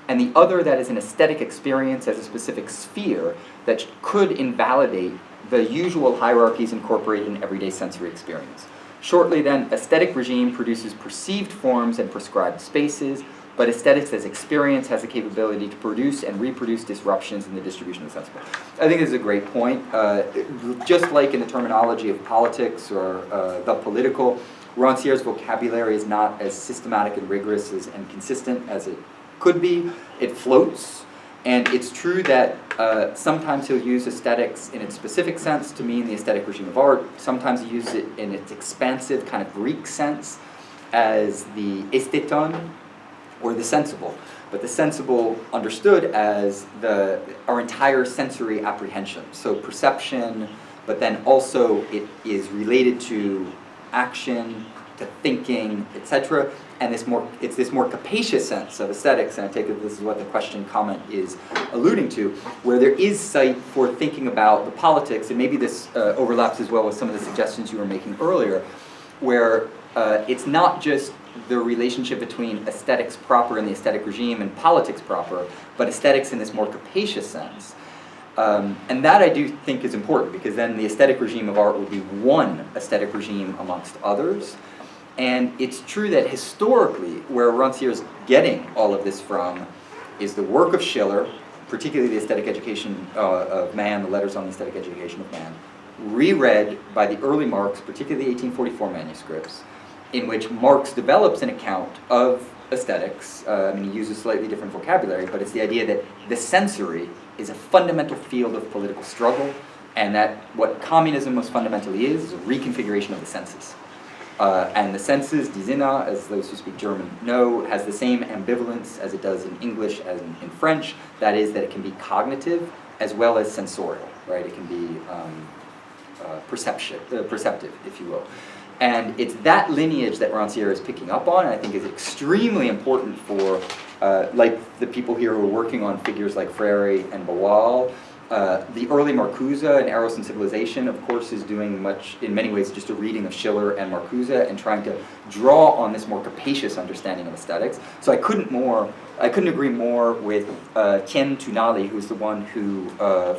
and the other that is an aesthetic experience as a specific sphere that could invalidate the usual hierarchies incorporated in everyday sensory experience. Shortly then, aesthetic regime produces perceived forms and prescribed spaces, but aesthetics as experience has the capability to produce and reproduce disruptions in the distribution of the sensible. I think this is a great point. Just like in the terminology of politics or the political, Rancière's vocabulary is not as systematic and rigorous and consistent as it could be. It floats, and it's true that sometimes he'll use aesthetics in its specific sense to mean the aesthetic regime of art. Sometimes he uses it in its expansive kind of Greek sense as the aestheton, or the sensible, but the sensible understood as our entire sensory apprehension. So perception, but then also it is related to action, to thinking, etc. And it's this more capacious sense of aesthetics, and I take it this is what the question comment is alluding to, where there is sight for thinking about the politics, and maybe this overlaps as well with some of the suggestions you were making earlier, where it's not just the relationship between aesthetics proper and the aesthetic regime and politics proper, but aesthetics in this more capacious sense. And that I do think is important, because then the aesthetic regime of art would be one aesthetic regime amongst others. And it's true that historically, where Rancière is getting all of this from is the work of Schiller, particularly the aesthetic education of man, the letters on the aesthetic education of man, reread by the early Marx, particularly the 1844 manuscripts, in which Marx develops an account of aesthetics. He uses slightly different vocabulary, but it's the idea that the sensory is a fundamental field of political struggle, and that what communism most fundamentally is a reconfiguration of the senses. And the senses, die Sinne, as those who speak German know, has the same ambivalence as it does in English as in French. That is that it can be cognitive as well as sensorial, right? It can be perceptive, if you will. And it's that lineage that Rancière is picking up on, and I think is extremely important for, like the people here who are working on figures like Freire and Boal. The early Marcuse and Eros and Civilization, of course, is doing much, in many ways, just a reading of Schiller and Marcuse and trying to draw on this more capacious understanding of aesthetics. So I couldn't agree more with Tien Tunali, who's the one who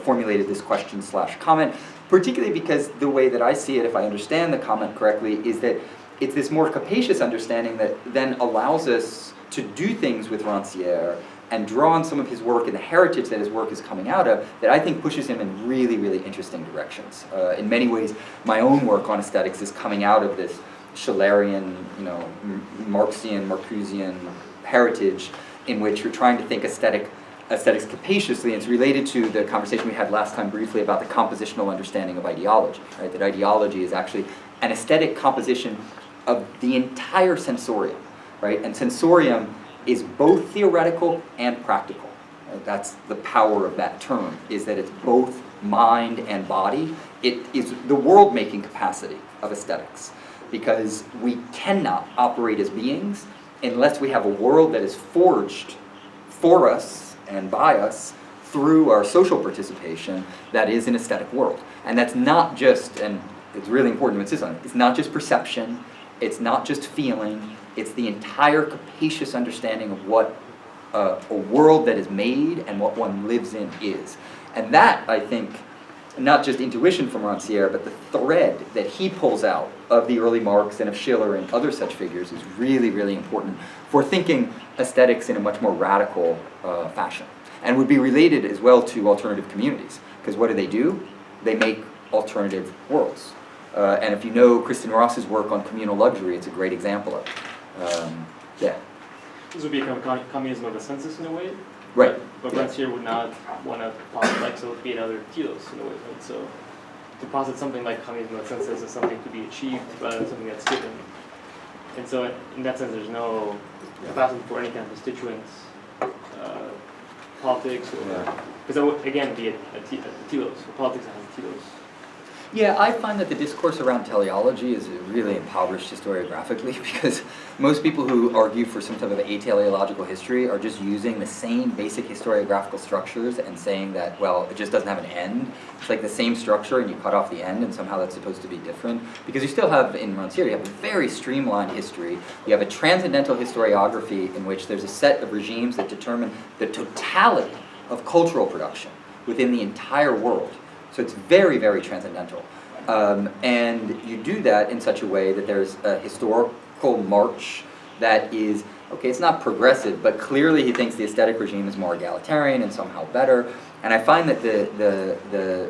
formulated this question/comment, particularly because the way that I see it, if I understand the comment correctly, is that it's this more capacious understanding that then allows us to do things with Rancière and draw on some of his work and the heritage that his work is coming out of, that I think pushes him in really, really interesting directions. In many ways, my own work on aesthetics is coming out of this Schillerian, Marxian, Marcusian heritage in which you're trying to think aesthetics capaciously, and it's related to the conversation we had last time briefly about the compositional understanding of ideology, right? That ideology is actually an aesthetic composition of the entire sensorium, right? And sensorium is both theoretical and practical. Right? That's the power of that term, is that it's both mind and body. It is the world-making capacity of aesthetics, because we cannot operate as beings unless we have a world that is forged for us and by us through our social participation that is an aesthetic world. And that's not just, and it's really important to insist on it, it's not just perception, it's not just feeling, it's the entire capacious understanding of what a world that is made and what one lives in is. And that, I think, not just intuition from Rancière, but the thread that he pulls out of the early Marx and of Schiller and other such figures is really, really important for thinking aesthetics in a much more radical fashion. And would be related as well to alternative communities. Because what do? They make alternative worlds. And if you know Kristen Ross's work on communal luxury, it's a great example of it. Yeah. This would be a kind of communism of the senses in a way. Right. But Rancière would not want to posit like so be another Telos in a way, right? So to posit something like communism of the senses is something to be achieved rather than something that's given. And so in that sense, there's no capacity for any kind of constituents, politics, or because that would again be a telos, politics that has a telos. Yeah, I find that the discourse around teleology is really impoverished historiographically, because most people who argue for some type of ateleological history are just using the same basic historiographical structures and saying that, well, it just doesn't have an end. It's like the same structure and you cut off the end and somehow that's supposed to be different. Because you still have, in Rancière, you have a very streamlined history. You have a transcendental historiography in which there's a set of regimes that determine the totality of cultural production within the entire world. So it's very, very transcendental. And you do that in such a way that there's a historical march that is, okay, it's not progressive, but clearly he thinks the aesthetic regime is more egalitarian and somehow better. And I find that the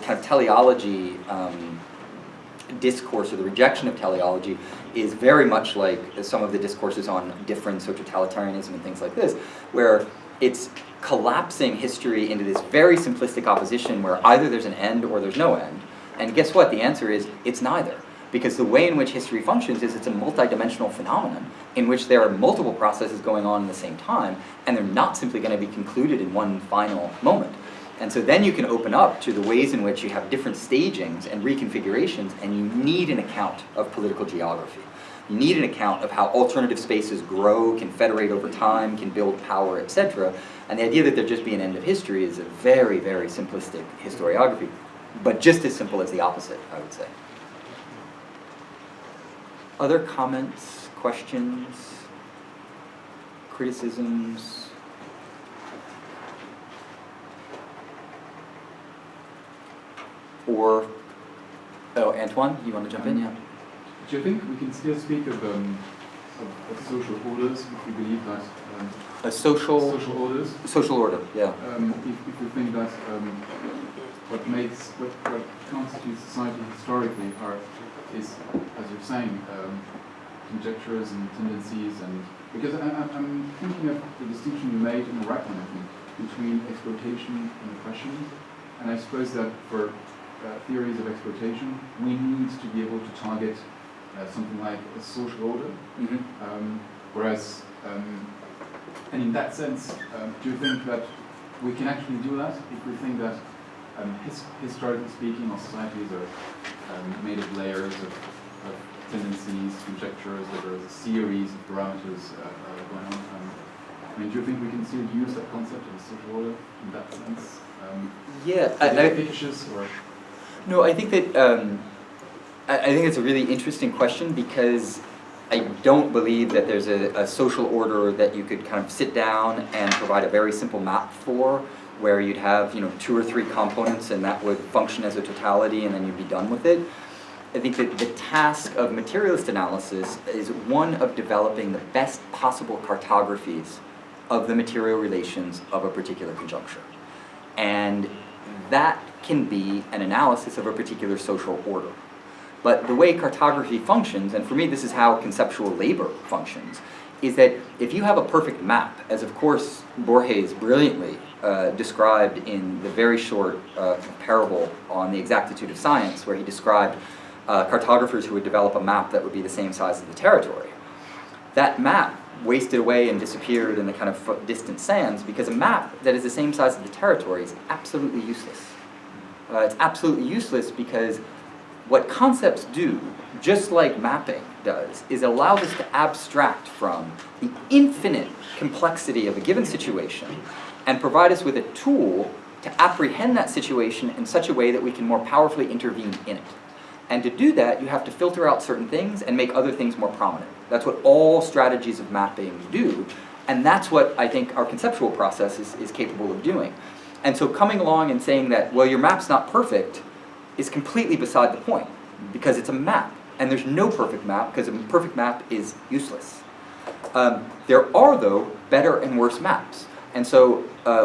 kind of teleology discourse, or the rejection of teleology, is very much like some of the discourses on difference or totalitarianism and things like this, where it's collapsing history into this very simplistic opposition where either there's an end or there's no end. And guess what? The answer is it's neither. Because the way in which history functions is it's a multidimensional phenomenon in which there are multiple processes going on at the same time, and they're not simply going to be concluded in one final moment. And so then you can open up to the ways in which you have different stagings and reconfigurations, and you need an account of political geography. You need an account of how alternative spaces grow, can federate over time, can build power, etc. And the idea that there'd just be an end of history is a very, very simplistic historiography, but just as simple as the opposite, I would say. Other comments, questions, criticisms? Or, oh, Antoine, you want to jump in? Yeah. Do you think we can still speak of social orders if we believe that social orders? Social order, yeah. If we think that what constitutes society historically is, as you're saying, conjectures and tendencies, and because I'm thinking of the distinction you made in Rackham, I think, between exploitation and oppression, and I suppose that for theories of exploitation, we need to be able to target something like a social order. Whereas, and in that sense, do you think that we can actually do that if we think that, historically speaking, our societies are made of layers of tendencies, conjectures, that there is a series of parameters going on? I mean, do you think we can still use that concept of a social order in that sense? No, I think that I think it's a really interesting question, because I don't believe that there's a social order that you could kind of sit down and provide a very simple map for, where you'd have 2 or 3 components and that would function as a totality and then you'd be done with it. I think that the task of materialist analysis is one of developing the best possible cartographies of the material relations of a particular conjuncture. And that can be an analysis of a particular social order. But the way cartography functions, and for me this is how conceptual labor functions, is that if you have a perfect map, as of course Borges brilliantly described in the very short parable on the exactitude of science, where he described cartographers who would develop a map that would be the same size as the territory. That map wasted away and disappeared in the kind of distant sands, because a map that is the same size as the territory is absolutely useless. It's absolutely useless because what concepts do, just like mapping does, is allow us to abstract from the infinite complexity of a given situation and provide us with a tool to apprehend that situation in such a way that we can more powerfully intervene in it. And to do that, you have to filter out certain things and make other things more prominent. That's what all strategies of mapping do, and that's what I think our conceptual process is capable of doing. And so coming along and saying that, well, your map's not perfect, is completely beside the point, because it's a map, and there's no perfect map, because a perfect map is useless. There are, though, better and worse maps. And so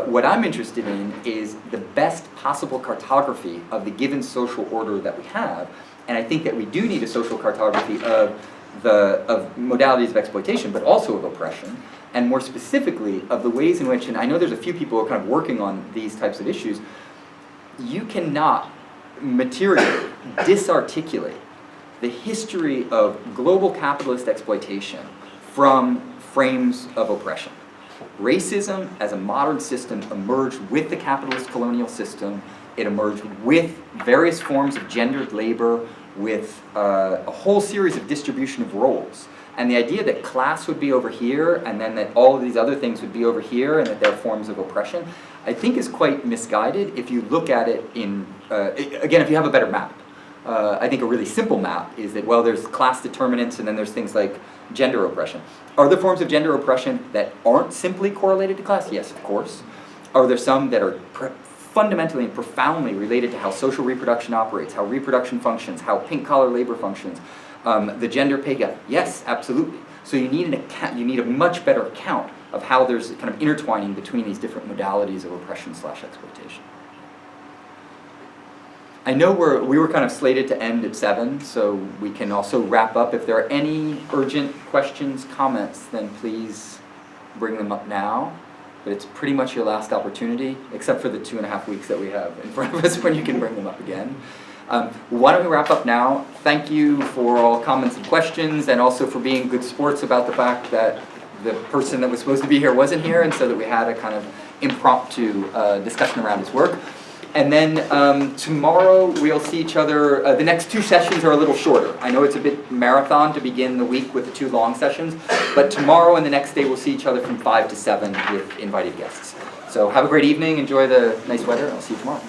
what I'm interested in is the best possible cartography of the given social order that we have, and I think that we do need a social cartography of modalities of exploitation, but also of oppression, and more specifically of the ways in which, and I know there's a few people who are kind of working on these types of issues, you cannot materially disarticulate the history of global capitalist exploitation from frames of oppression. Racism as a modern system emerged with the capitalist colonial system. It emerged with various forms of gendered labor, with a whole series of distribution of roles. And the idea that class would be over here, and then that all of these other things would be over here, and that they're forms of oppression, I think is quite misguided if you look at it in, again, if you have a better map. I think a really simple map is that, well, there's class determinants, and then there's things like gender oppression. Are there forms of gender oppression that aren't simply correlated to class? Yes, of course. Are there some that are fundamentally and profoundly related to how social reproduction operates, how reproduction functions, how pink-collar labor functions, the gender pay gap? Yes, absolutely. So you need a much better account of how there's kind of intertwining between these different modalities of oppression/exploitation. I know we were kind of slated to end at 7, so we can also wrap up. If there are any urgent questions, comments, then please bring them up now. But it's pretty much your last opportunity, except for the 2.5 weeks that we have in front of us when you can bring them up again. Why don't we wrap up now? Thank you for all comments and questions, and also for being good sports about the fact that the person that was supposed to be here wasn't here, and so that we had a kind of impromptu discussion around his work. And then tomorrow we'll see each other. The next 2 sessions are a little shorter. I know it's a bit marathon to begin the week with the 2 long sessions, but tomorrow and the next day we'll see each other from 5 to 7 with invited guests. So have a great evening, enjoy the nice weather, and I'll see you tomorrow.